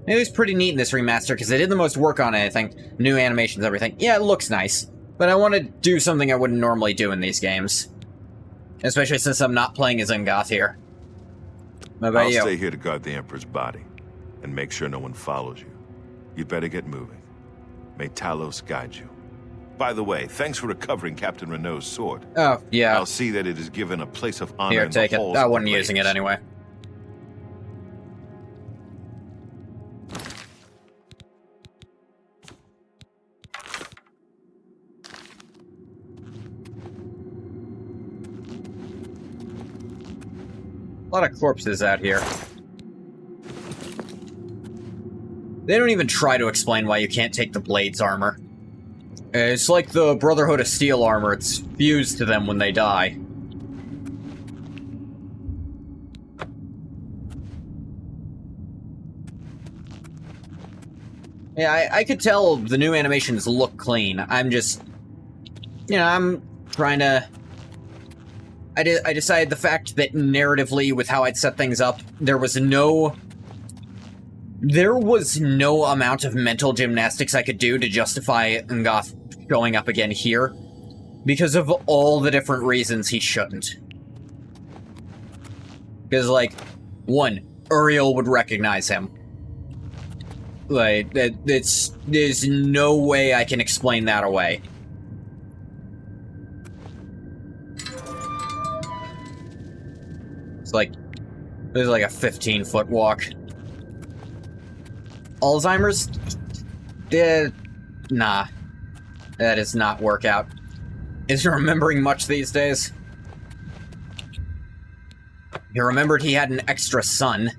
It was pretty neat in this remaster, because they did the most work on it, I think. New animations, everything. Yeah, it looks nice. But I want to do something I wouldn't normally do in these games. Especially since I'm not playing as Ungoth here. What about you? I'll stay here to guard the Emperor's body, and make sure no one follows you. You'd better get moving. May Talos guide you. By the way, thanks for recovering Captain Renault's sword. Oh, yeah. I'll see that it is given a place of honor Here, in take the it. halls I of the wasn't using it Blades. anyway. A lot of corpses out here. They don't even try to explain why you can't take the Blades armor. It's like the Brotherhood of Steel armor, it's fused to them when they die. Yeah, I could tell the new animations look clean. I'm just... You know, I'm trying to... I decided the fact that narratively, with how I'd set things up, there was no amount of mental gymnastics I could do to justify Ungoth showing up again here, because of all the different reasons he shouldn't. Because, like, one, Uriel would recognize him. Like, there's no way I can explain that away. There's like a 15-foot walk. Alzheimer's? Nah. That does not work out. Is he remembering much these days? He remembered he had an extra son.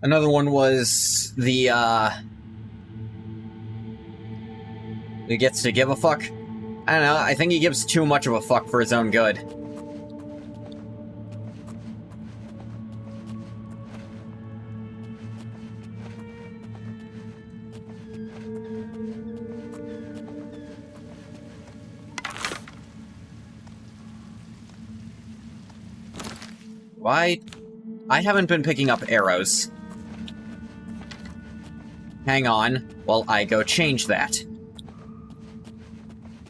Another one was the, he gets to give a fuck? I don't know, I think he gives too much of a fuck for his own good. Why? I haven't been picking up arrows. Hang on, while I go change that.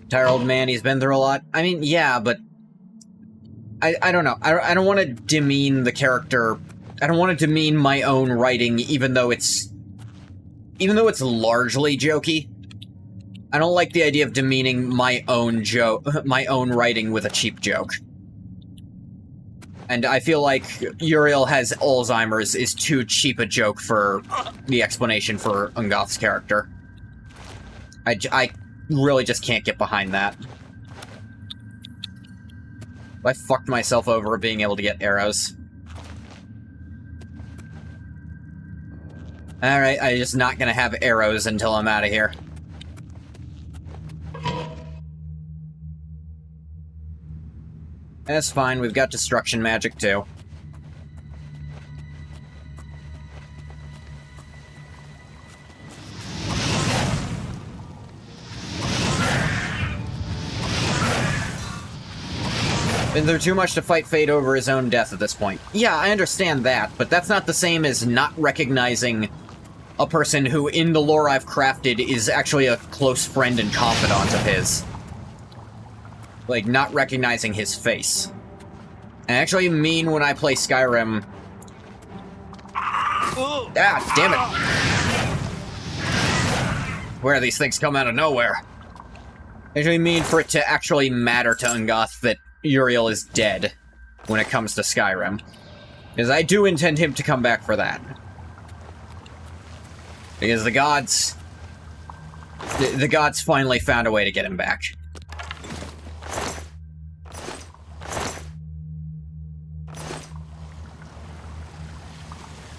Tired old man, he's been through a lot. I mean, yeah, but... I don't know. I don't want to demean the character. I don't want to demean my own writing, even though it's largely jokey. I don't like the idea of demeaning my own writing with a cheap joke. And I feel like Uriel has Alzheimer's is too cheap a joke for the explanation for Ungoth's character. I really just can't get behind that. I fucked myself over being able to get arrows. Alright, I'm just not gonna have arrows until I'm out of here. That's fine, we've got destruction magic too. Been through too much to fight fate over his own death at this point. Yeah, I understand that, but that's not the same as not recognizing a person who, in the lore I've crafted, is actually a close friend and confidant of his. Like, not recognizing his face. I actually mean when I play Skyrim... Ah, damn it! Where these things come out of nowhere. I actually mean for it to actually matter to Ungoth that Uriel is dead. when it comes to Skyrim. Because I do intend him to come back for that. Because the gods... The gods finally found a way to get him back.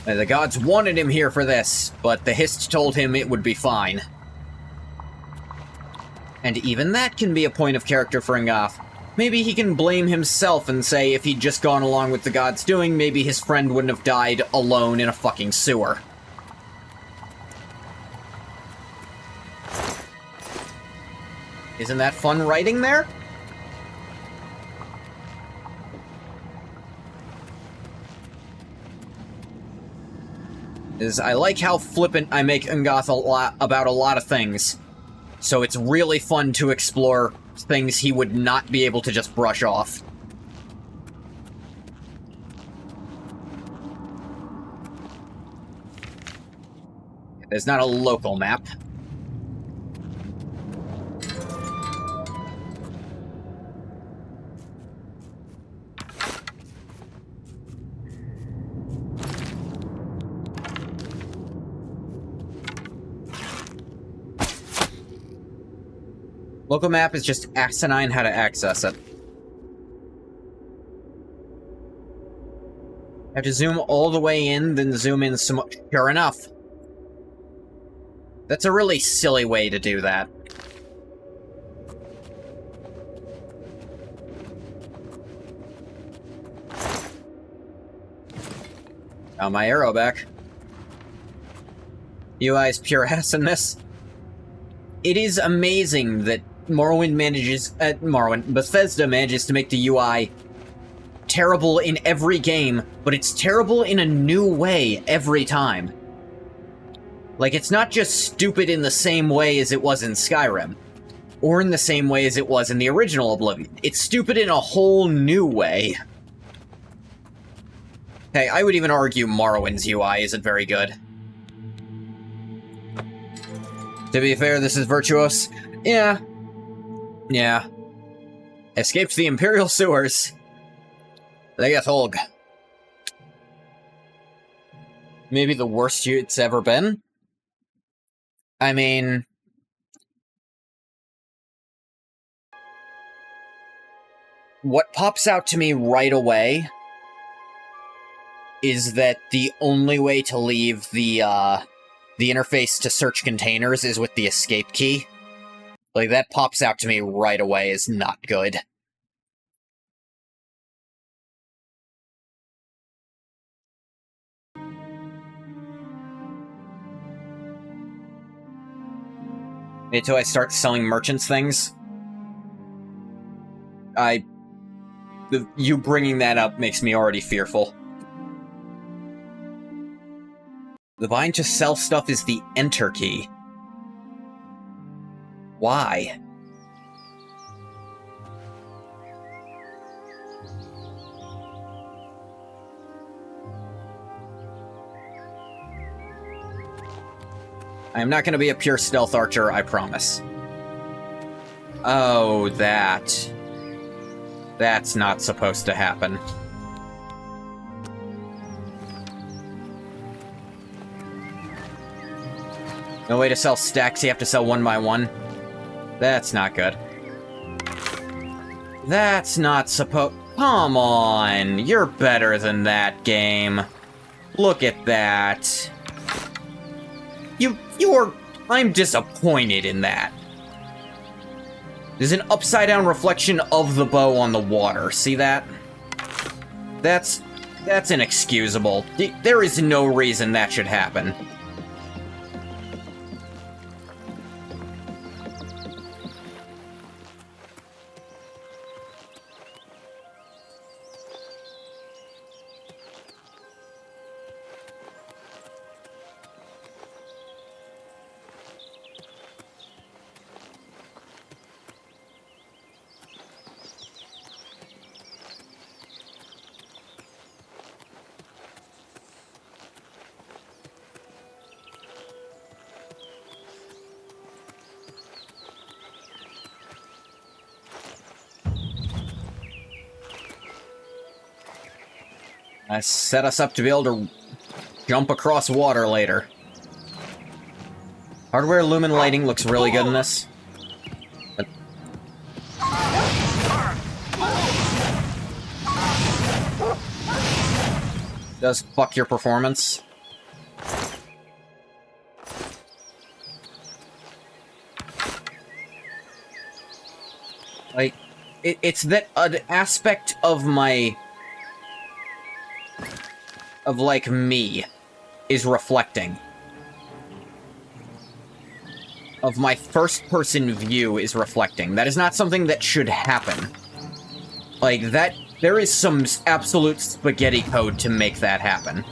The gods wanted him here for this, but the Hist told him it would be fine. And even that can be a point of character for Ngoth. Maybe he can blame himself and say if he'd just gone along with the gods' doing, maybe his friend wouldn't have died alone in a fucking sewer. Isn't that fun writing there? I like how flippant I make Ngoth about a lot of things. So it's really fun to explore things he would not be able to just brush off. There's not a local map. Local map is just asinine how to access it. Have to zoom all the way in, then zoom in some... Sure enough. That's a really silly way to do that. Got my arrow back. UI's pure ass in this. It is amazing that Bethesda manages to make the UI terrible in every game, but it's terrible in a new way every time. Like, it's not just stupid in the same way as it was in Skyrim, or in the same way as it was in the original Oblivion. It's stupid in a whole new way. Hey, I would even argue Morrowind's UI isn't very good. To be fair, this is Virtuos. Yeah. Yeah. Escaped the Imperial sewers. They got Holg. Maybe the worst it's ever been? I mean... What pops out to me right away is that the only way to leave the interface to search containers is with the escape key. Like, that pops out to me right away as not good. Wait till I start selling merchants things. You bringing that up makes me already fearful. The bind to sell stuff is the enter key. Why? I am not going to be a pure stealth archer, I promise. Oh, that. That's not supposed to happen. No way to sell stacks, you have to sell one by one. That's not good. That's not supposed... Come on! You're better than that, game. Look at that. You're... I'm disappointed in that. There's an upside-down reflection of the bow on the water. See that? That's inexcusable. There is no reason that should happen. Set us up to be able to jump across water later. Hardware lumen lighting looks really good in this. But... does fuck your performance. Like, it's that an aspect of my... of, like, me is reflecting. Of my first-person view is reflecting. That is not something that should happen. Like, that... there is some absolute spaghetti code to make that happen.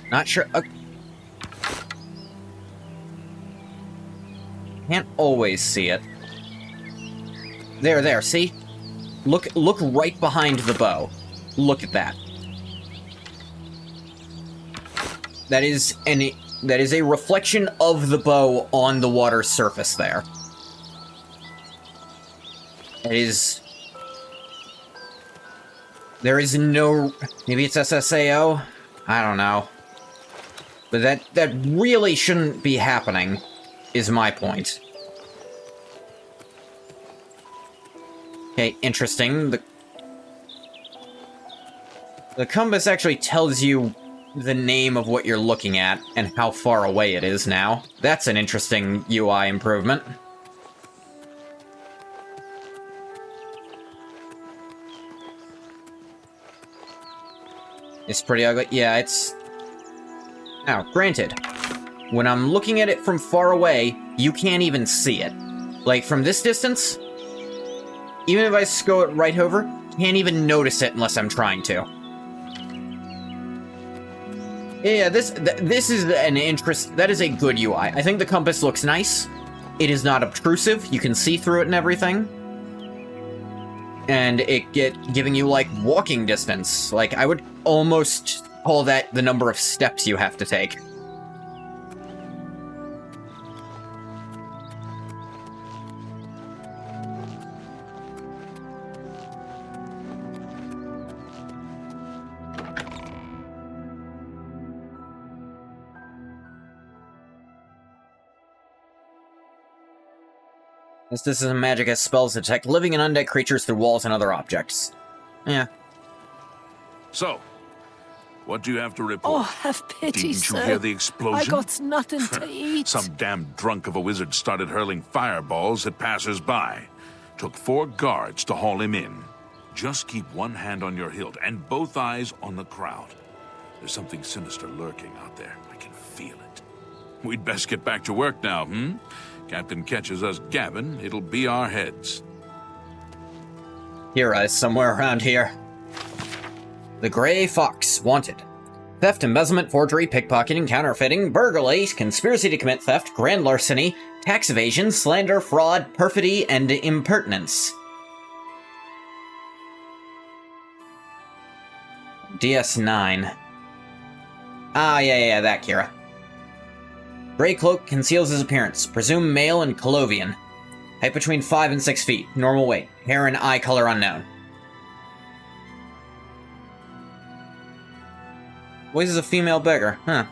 Not sure... can't always see it. There, see? Look right behind the bow. Look at that. That is a reflection of the bow on the water's surface there. It is... there is no... maybe it's SSAO? I don't know. But that really shouldn't be happening, is my point. Okay, interesting. The compass actually tells you the name of what you're looking at and how far away it is now. That's an interesting UI improvement. It's pretty ugly. Yeah, it's... now, granted, when I'm looking at it from far away, you can't even see it. Like, from this distance, even if I go it right over, can't even notice it unless I'm trying to. Yeah, this is an interest... that is a good UI. I think the compass looks nice. It is not obtrusive. You can see through it and everything. And it giving you, like, walking distance. Like, I would almost call that the number of steps you have to take. This is a magic as spells to detect living and undead creatures through walls and other objects. Yeah. So, what do you have to report? Oh, have pity, Didn't sir. you hear the explosion? I got nothing to eat. Some damn drunk of a wizard started hurling fireballs at passers-by. Took 4 guards to haul him in. Just keep one hand on your hilt and both eyes on the crowd. There's something sinister lurking out there. I can feel it. We'd best get back to work now, Captain catches us gabbing, it'll be our heads. Kira is somewhere around here. The Grey Fox, wanted. Theft, embezzlement, forgery, pickpocketing, counterfeiting, burglary, conspiracy to commit theft, grand larceny, tax evasion, slander, fraud, perfidy, and impertinence. DS9. Ah, yeah, that Kira. Grey cloak conceals his appearance. Presumed male and Colovian. Height between 5 and 6 feet. Normal weight. Hair and eye color unknown. Voice is a female beggar. Huh.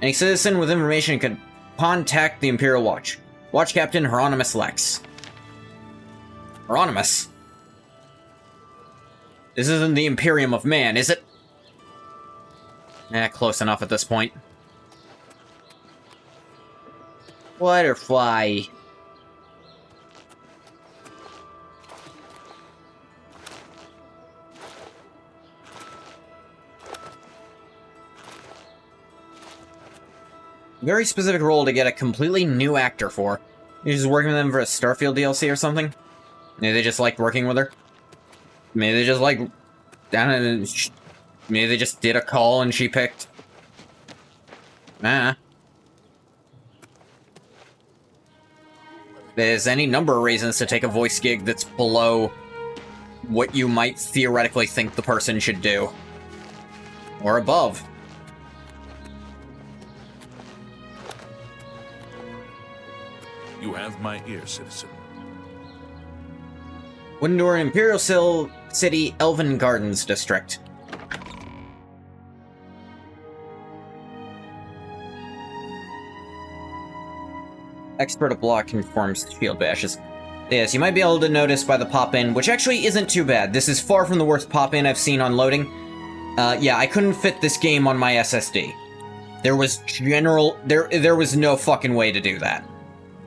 Any citizen with information could contact the Imperial Watch. Watch Captain Hieronymus Lex. Hieronymus? This isn't the Imperium of Man, is it? Close enough at this point. Butterfly. Very specific role to get a completely new actor for. You're just working with them for a Starfield DLC or something? Maybe they just liked working with her? Maybe they just like... maybe they just did a call and she picked. There's any number of reasons to take a voice gig that's below what you might theoretically think the person should do. Or above. You have my ear, citizen. Windor Imperial City, Elven Gardens District. Expert of block conforms shield bashes. Yes, you might be able to notice by the pop-in, which actually isn't too bad. This is far from the worst pop-in I've seen on loading. Yeah, I couldn't fit this game on my SSD. There was there was no fucking way to do that.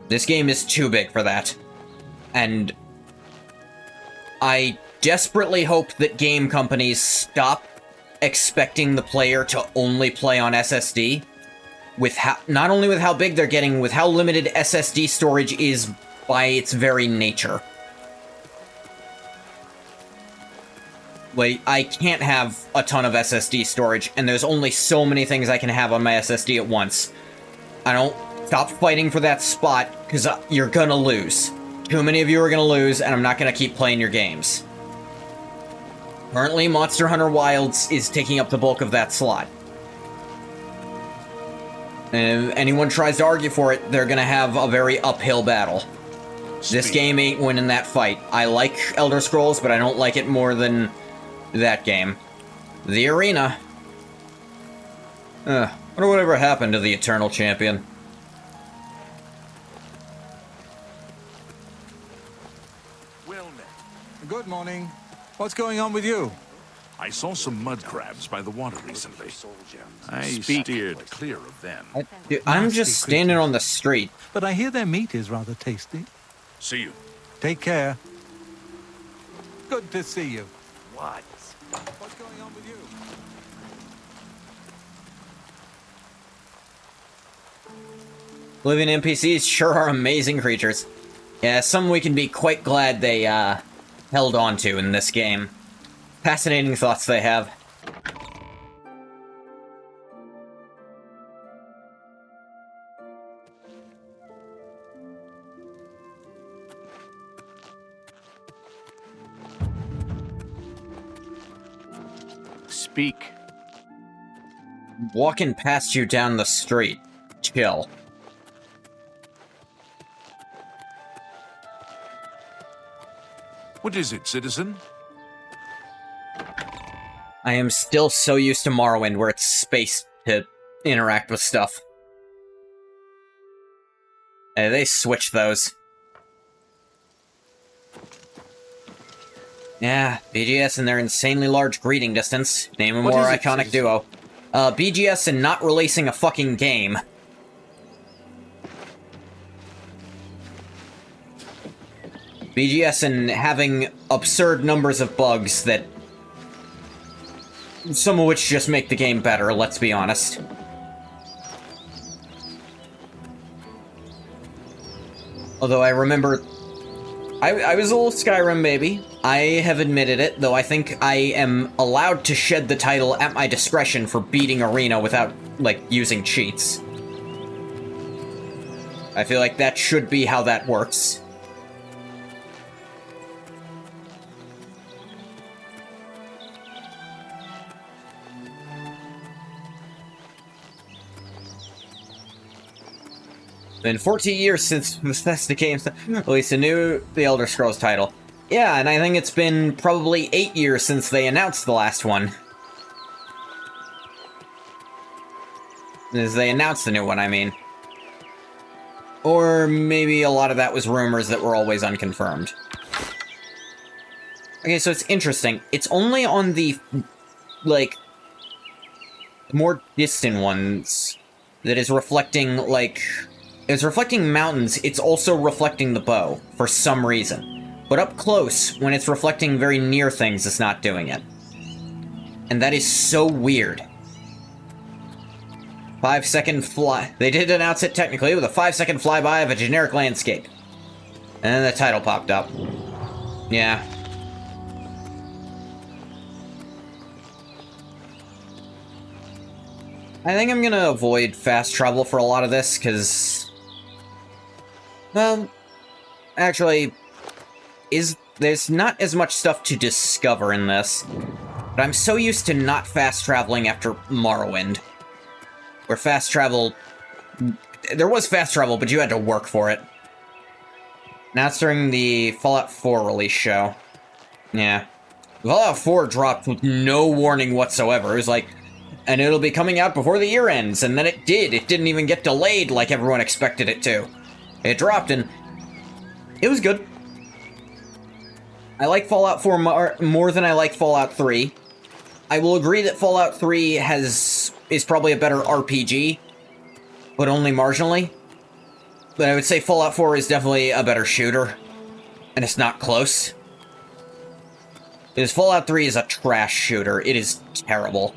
This game is too big for that. And I desperately hope that game companies stop expecting the player to only play on SSD. With not only with how big they're getting, with how limited SSD storage is by its very nature. Like, I can't have a ton of SSD storage, and there's only so many things I can have on my SSD at once. I don't stop fighting for that spot, because you're gonna lose. Too many of you are gonna lose, and I'm not gonna keep playing your games. Currently, Monster Hunter Wilds is taking up the bulk of that slot. And if anyone tries to argue for it, they're gonna have a very uphill battle. This game ain't winning that fight. I like Elder Scrolls, but I don't like it more than that game. The Arena. Wonder whatever happened to the Eternal Champion. Well met. Good morning. What's going on with you? I saw some mud crabs by the water recently. I steered clear of them. Dude, I'm just standing on the street. But I hear their meat is rather tasty. See you. Take care. Good to see you. What? What's going on with you? Living NPCs sure are amazing creatures. Yeah, some we can be quite glad they, held on to in this game. Fascinating thoughts they have. Speak. Walking past you down the street. Chill. What is it, citizen? I am still so used to Morrowind where it's space to interact with stuff. Hey, they switched those. Yeah, BGS and their insanely large greeting distance. Name a more iconic duo. BGS and not releasing a fucking game. BGS and having absurd numbers of bugs that... some of which just make the game better, let's be honest. Although I remember... I was a little Skyrim baby. I have admitted it, though I think I am allowed to shed the title at my discretion for beating Arena without, like, using cheats. I feel like that should be how that works. Been 14 years since Bethesda Games released a new The Elder Scrolls title. Yeah, and I think it's been probably 8 years since they announced the last one. As they announced the new one, I mean. Or maybe a lot of that was rumors that were always unconfirmed. Okay, so it's interesting. It's only on the, like, more distant ones that is reflecting, like... It's reflecting mountains, it's also reflecting the bow, for some reason. But up close, when it's reflecting very near things, it's not doing it. And that is so weird. 5-second fly... They did announce it technically with a 5-second flyby of a generic landscape. And then the title popped up. Yeah. I think I'm gonna avoid fast travel for a lot of this, because... Well, actually, is there's not as much stuff to discover in this, but I'm so used to not fast traveling after Morrowind, where fast travel... There was fast travel, but you had to work for it. Now it's during the Fallout 4 release show. Yeah. Fallout 4 dropped with no warning whatsoever. It was like, and it'll be coming out before the year ends, and then it did. It didn't even get delayed like everyone expected it to. It dropped, and it was good. I like Fallout 4 more than I like Fallout 3. I will agree that Fallout 3 is probably a better RPG, but only marginally. But I would say Fallout 4 is definitely a better shooter, and it's not close. Because Fallout 3 is a trash shooter. It is terrible.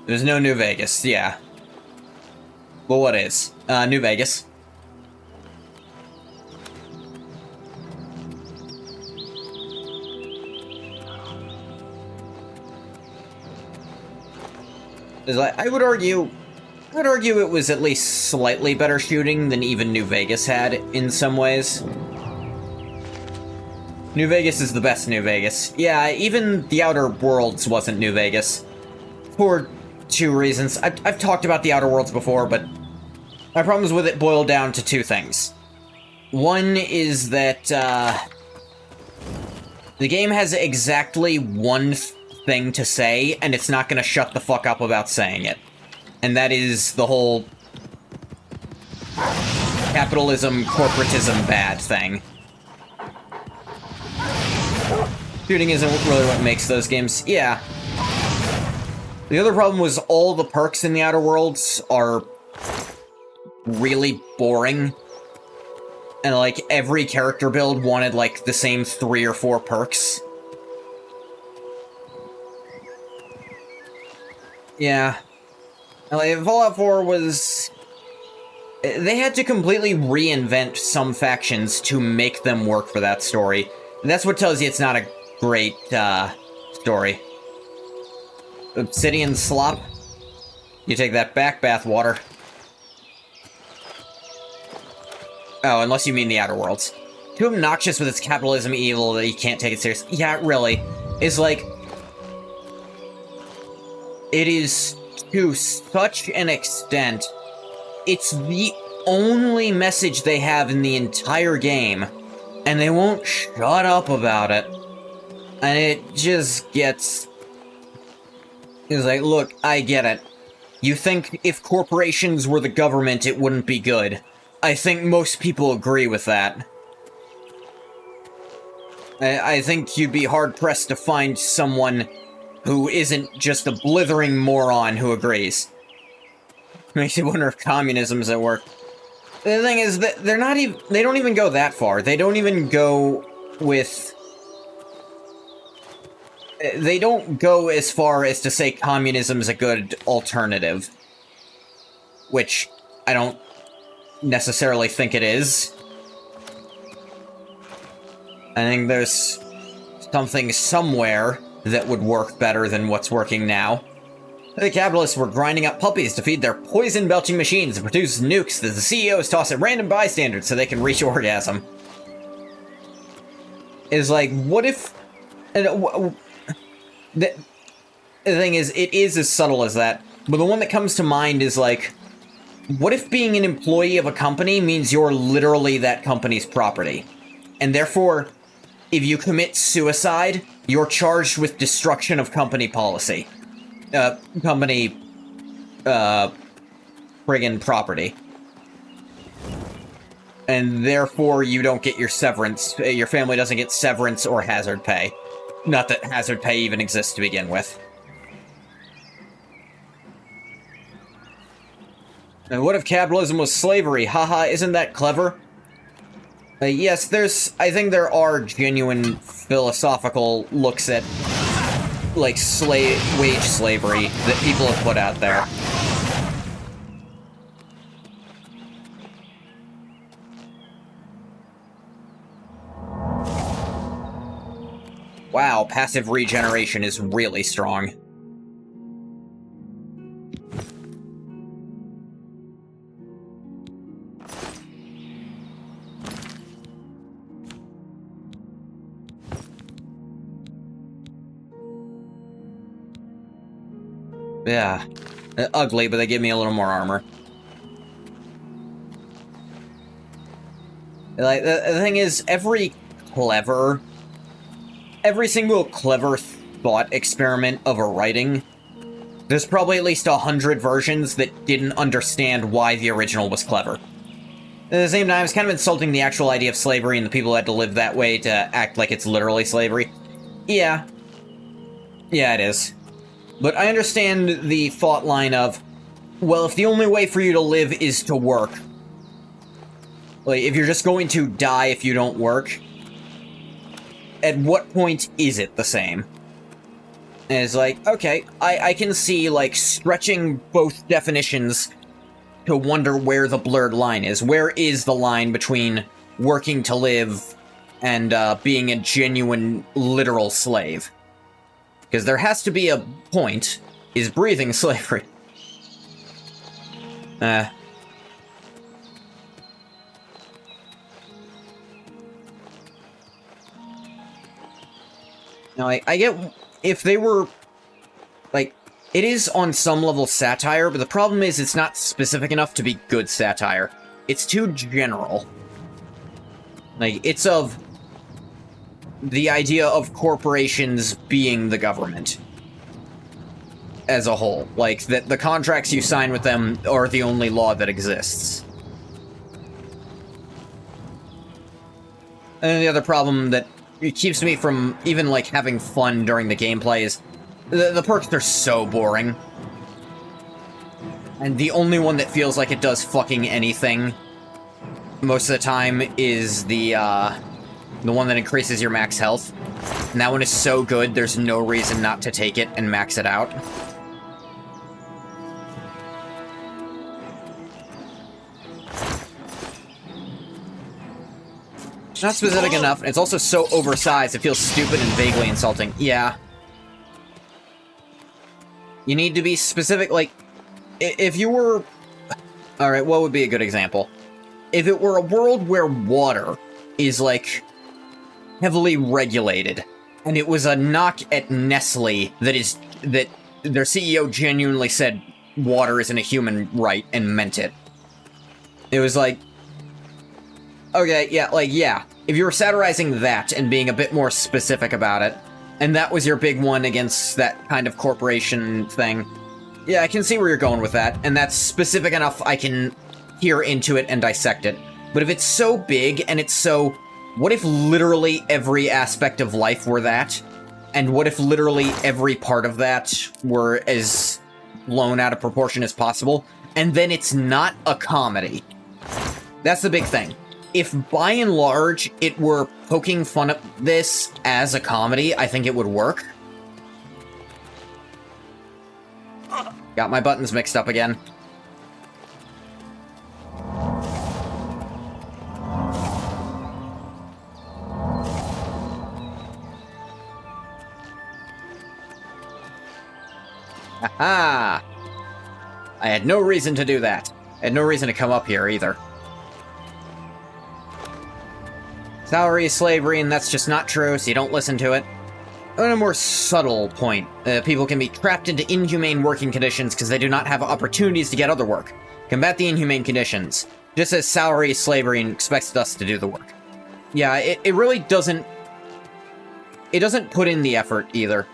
There's no New Vegas, yeah. Well, what is? New Vegas. I would argue it was at least slightly better shooting than even New Vegas had in some ways. New Vegas is the best New Vegas. Yeah, even The Outer Worlds wasn't New Vegas. For two reasons. I've talked about The Outer Worlds before, but my problems with it boil down to two things. One is that, the game has exactly one thing to say, and it's not gonna shut the fuck up about saying it. And that is the whole capitalism, corporatism bad thing. Shooting isn't really what makes those games. Yeah. The other problem was all the perks in the Outer Worlds are really boring. And, like, every character build wanted, like, the same 3 or 4 perks. Yeah. Like, Fallout 4 was... They had to completely reinvent some factions to make them work for that story. And that's what tells you it's not a great, story. Obsidian slop? You take that back, bathwater. Oh, unless you mean the Outer Worlds. Too obnoxious with its capitalism evil that you can't take it seriously. Yeah, really. It's like... It is, to such an extent, it's the only message they have in the entire game, and they won't shut up about it. And it just gets... It's like, look, I get it. You think if corporations were the government, it wouldn't be good. I think most people agree with that. I think you'd be hard-pressed to find someone who isn't just a blithering moron who agrees. Makes you wonder if communism's at work. The thing is that they're not even... They don't even go that far. They don't even go with... They don't go as far as to say communism's a good alternative. Which I don't necessarily think it is. I think there's something somewhere that would work better than what's working now. The capitalists were grinding up puppies to feed their poison-belching machines and produce nukes that the CEOs toss at random bystanders so they can reach orgasm. It's like, what if... The thing is, it is as subtle as that, but the one that comes to mind is like, what if being an employee of a company means you're literally that company's property? And therefore, if you commit suicide, you're charged with destruction of company policy. Friggin' property. And therefore, you don't get your severance. Your family doesn't get severance or hazard pay. Not that hazard pay even exists to begin with. And what if capitalism was slavery? Haha, isn't that clever? Yes, I think there are genuine philosophical looks at, like, wage slavery that people have put out there. Wow, passive regeneration is really strong. Yeah. Ugly, but they give me a little more armor. Like, the thing is, every single clever thought experiment of a writing, there's probably at least 100 versions that didn't understand why the original was clever. At the same time, it's kind of insulting the actual idea of slavery and the people who had to live that way to act like it's literally slavery. Yeah. Yeah, it is. But I understand the thought line of, well, if the only way for you to live is to work, like, if you're just going to die if you don't work, at what point is it the same? And it's like, okay, I can see, like, stretching both definitions to wonder where the blurred line is. Where is the line between working to live and being a genuine, literal slave? Because there has to be a point. Is breathing slavery? Now, I get if they were, like, it is on some level satire, but the problem is it's not specific enough to be good satire. It's too general. Like, it's of the idea of corporations being the government as a whole. Like, that the contracts you sign with them are the only law that exists. And the other problem that it keeps me from even, like, having fun during the gameplay is the perks are so boring. And the only one that feels like it does fucking anything most of the time is the one that increases your max health. And that one is so good, there's no reason not to take it and max it out. It's not specific enough, and it's also so oversized, it feels stupid and vaguely insulting. Yeah. You need to be specific, like, if you were... Alright, what would be a good example? If it were a world where water is, like, heavily regulated, and it was a knock at Nestle that their CEO genuinely said water isn't a human right and meant it. It was like, okay, yeah, like, yeah. If you were satirizing that and being a bit more specific about it, and that was your big one against that kind of corporation thing, yeah, I can see where you're going with that, and that's specific enough I can hear into it and dissect it. But if it's so big, and it's so... What if literally every aspect of life were that? And what if literally every part of that were as blown out of proportion as possible? And then it's not a comedy. That's the big thing. If, by and large, it were poking fun at this as a comedy, I think it would work. Got my buttons mixed up again. Aha! I had no reason to do that. I had no reason to come up here, either. Salary is slavery, and that's just not true, so you don't listen to it. On a more subtle point, people can be trapped into inhumane working conditions because they do not have opportunities to get other work. Combat the inhumane conditions. Just as salary is slavery and expects us to do the work. Yeah, it really doesn't... It doesn't put in the effort, either.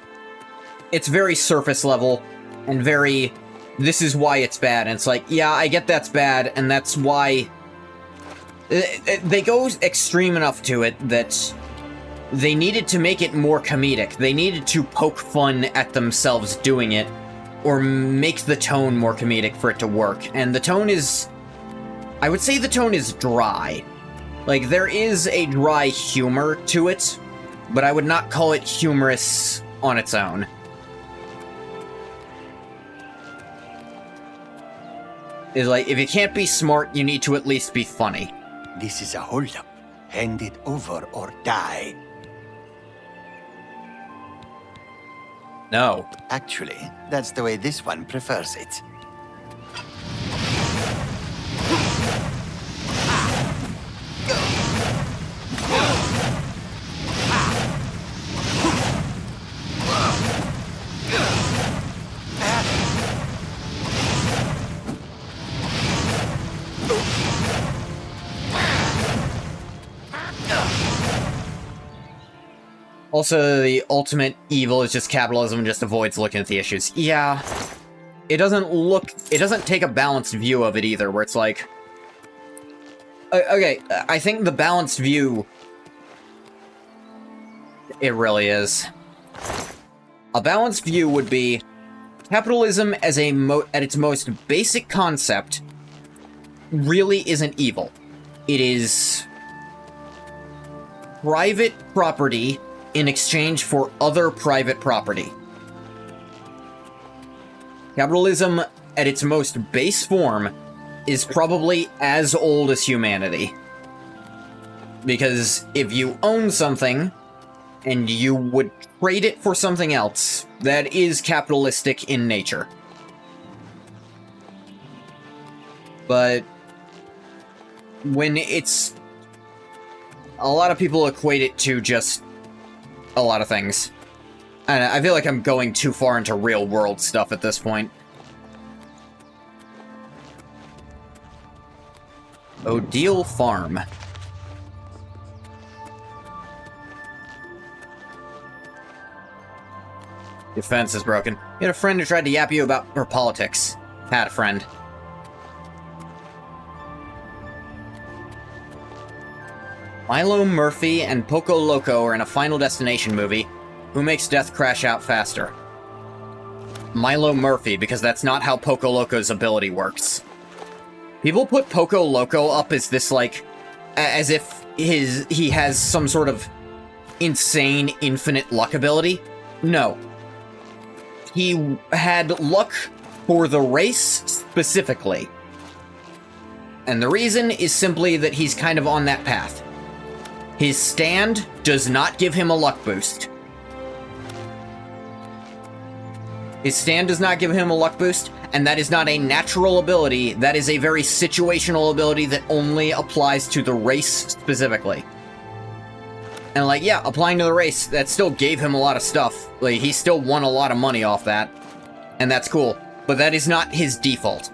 It's very surface level, and very... This is why it's bad, and it's like, yeah, I get that's bad, and that's why... They go extreme enough to it that they needed to make it more comedic. They needed to poke fun at themselves doing it, or make the tone more comedic for it to work. And the tone is... I would say the tone is dry. Like, there is a dry humor to it, but I would not call it humorous on its own. It's like, if you can't be smart, you need to at least be funny. This is a holdup. Hand it over or die. No. Actually, that's the way this one prefers it. Also, the ultimate evil is just capitalism and just avoids looking at the issues. Yeah. It doesn't take a balanced view of it either, where it's like... Okay, I think the balanced view... It really is. A balanced view would be capitalism as at its most basic concept really isn't evil. It is private property in exchange for other private property. Capitalism at its most base form is probably as old as humanity. Because if you own something and you would trade it for something else, that is capitalistic in nature. But when it's... A lot of people equate it to just a lot of things. And I feel like I'm going too far into real-world stuff at this point. Odile Farm. Your fence is broken. You had a friend who tried to yap you about her politics. Had a friend. Milo Murphy and Poco Loco are in a Final Destination movie. Who makes death crash out faster? Milo Murphy, because that's not how Poco Loco's ability works. People put Poco Loco up as this, like, as if he has some sort of insane, infinite luck ability. No. He had luck for the race specifically. And the reason is simply that he's kind of on that path. His stand does not give him a luck boost. His stand does not give him a luck boost, and that is not a natural ability. That is a very situational ability that only applies to the race specifically. And, like, yeah, applying to the race, that still gave him a lot of stuff. Like, he still won a lot of money off that. And that's cool. But that is not his default.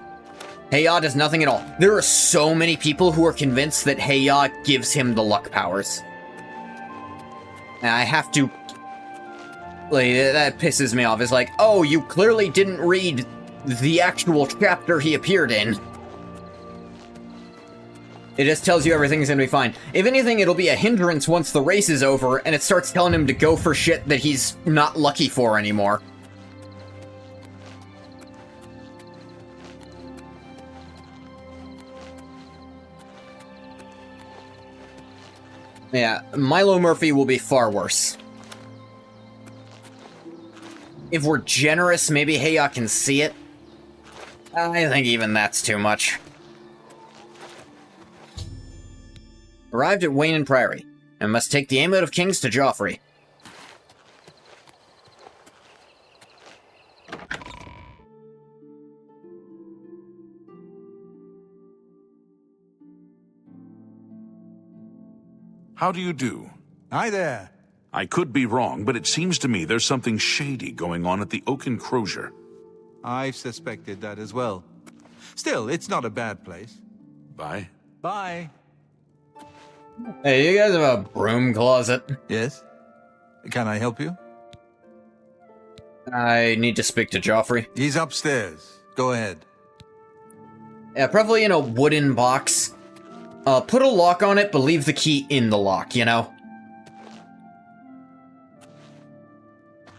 Hey-Ya does nothing at all. There are so many people who are convinced that Hey-Ya gives him the luck powers. And I have to... Like, that pisses me off. It's like, oh, you clearly didn't read the actual chapter he appeared in. It just tells you everything's gonna be fine. If anything, it'll be a hindrance once the race is over, and it starts telling him to go for shit that he's not lucky for anymore. Yeah, Milo Murphy will be far worse. If we're generous, maybe Hey-Ya can see it. I think even that's too much. Arrived at Wayne and Priory, and must take the Amulet of Kings to Joffrey. How do you do? Hi there. I could be wrong, but it seems to me there's something shady going on at the Oaken Crozier. I've suspected that as well. Still, it's not a bad place. Bye. Bye. Hey, you guys have a broom closet? Yes? Can I help you? I need to speak to Joffrey. He's upstairs. Go ahead. Yeah, probably in a wooden box. Put a lock on it, but leave the key in the lock, you know?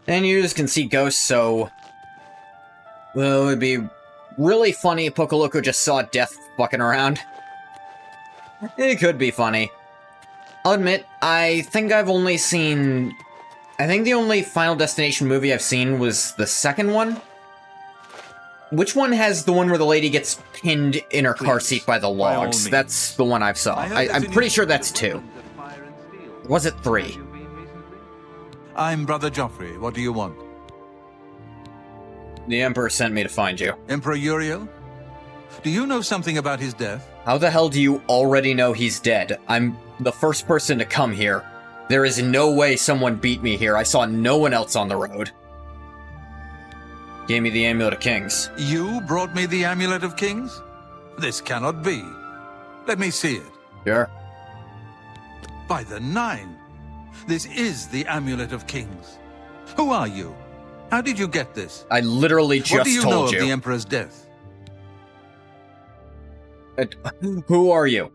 And you just can see ghosts, so... Well, it would be really funny if Poco Loco just saw death fucking around. It could be funny. I'll admit, I think I've only seen... I think the only Final Destination movie I've seen was the second one. Which one has the one where the lady gets pinned in her car seat by the logs? That's the one I've saw. I'm pretty sure that's 2. Was it 3? I'm Brother Joffrey. What do you want? The Emperor sent me to find you. Emperor Uriel? Do you know something about his death? How the hell do you already know he's dead? I'm the first person to come here. There is no way someone beat me here. I saw no one else on the road. Gave me the Amulet of Kings. You brought me the Amulet of Kings? This cannot be. Let me see it. Sure. By the 9. This is the Amulet of Kings. Who are you? How did you get this? I literally just what do you know told of you. the Emperor's death? Who are you?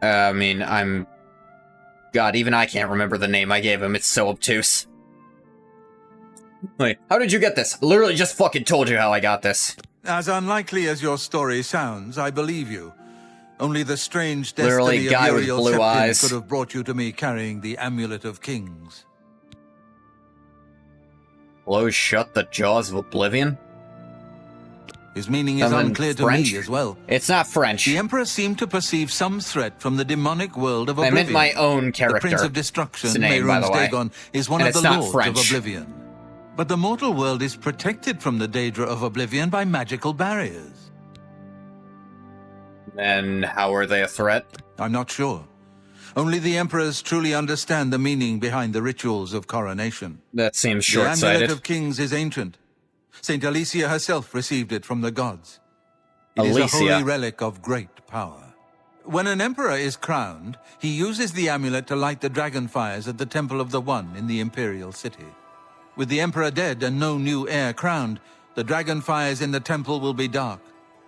I mean, I'm... God, even I can't remember the name I gave him. It's so obtuse. Wait, how did you get this? I literally just fucking told you how I got this. As unlikely as your story sounds, I believe you. Only the strange Literally, destiny guy of with Uriel blue Septim eyes. could have brought you to me carrying the Amulet of Kings. Close shut the jaws of oblivion? His meaning is Someone unclear French? to me as well. It's not French. The Emperor seemed to perceive some threat from the demonic world of I Oblivion. meant my own character. The Prince of Destruction, His name, by the way. Dagon, is one And of the it's not lords French. of Oblivion. But the mortal world is protected from the Daedra of Oblivion by magical barriers. Then how are they a threat? I'm not sure. Only the Emperors truly understand the meaning behind the rituals of coronation. That seems The Amulet short-sighted. of Kings is ancient. Saint Alicia herself received it from the gods. It is a Alicia. holy relic of great power. When an emperor is crowned, he uses the amulet to light the dragon fires at the Temple of the One in the Imperial City. With the emperor dead and no new heir crowned, the dragon fires in the temple will be dark,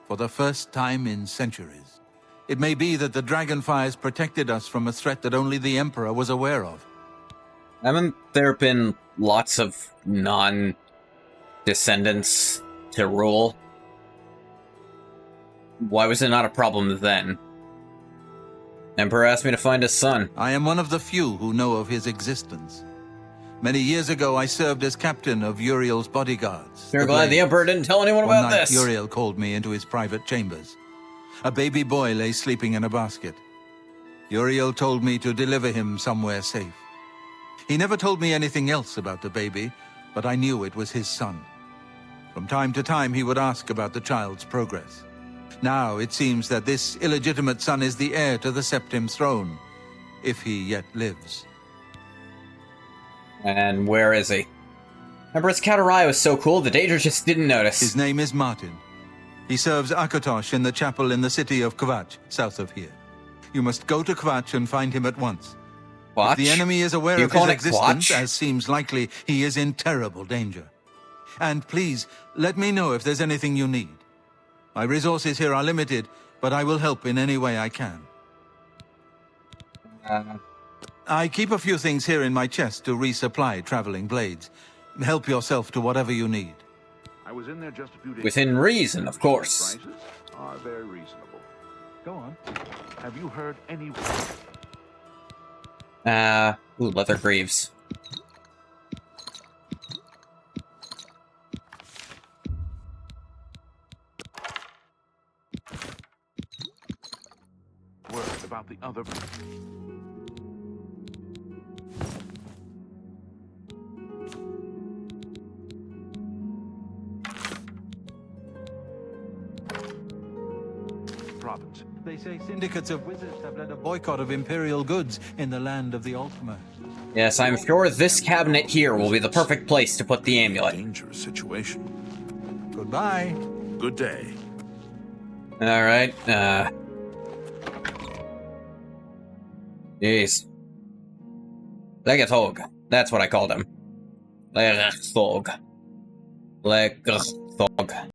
for the first time in centuries. It may be that the dragon fires protected us from a threat that only the emperor was aware of. Haven't there been lots of non-descendants to rule? Why was it not a problem then? Emperor asked me to find his son. I am one of the few who know of his existence. Many years ago, I served as captain of Uriel's bodyguards. You're glad the Emperor didn't tell anyone One about night, this. Uriel called me into his private chambers. A baby boy lay sleeping in a basket. Uriel told me to deliver him somewhere safe. He never told me anything else about the baby, but I knew it was his son. From time to time, he would ask about the child's progress. Now, it seems that this illegitimate son is the heir to the Septim throne, if he yet lives. And where is he? Empress Katarai was so cool, the Daedra just didn't notice. His name is Martin. He serves Akatosh in the chapel in the city of Kvatch, south of here. You must go to Kvatch and find him at once. Quatch? If the enemy is aware You of his calling it existence, Quatch? as seems likely, he is in terrible danger. And please, let me know if there's anything you need. My resources here are limited, but I will help in any way I can. I keep a few things here in my chest to resupply traveling blades. Help yourself to whatever you need. I was in there just a few days Within reason, of course. Prices are very reasonable. Go on. Have you heard any... Ooh, leather greaves. word about the other... province. They say syndicates of wizards have led a boycott of Imperial goods in the land of the Ultima. Yes, I'm sure this cabinet here will be the perfect place to put the amulet. Dangerous situation. Goodbye. Good day. Alright, Jeez. Legathog. That's what I called him. Legathog. Legathog.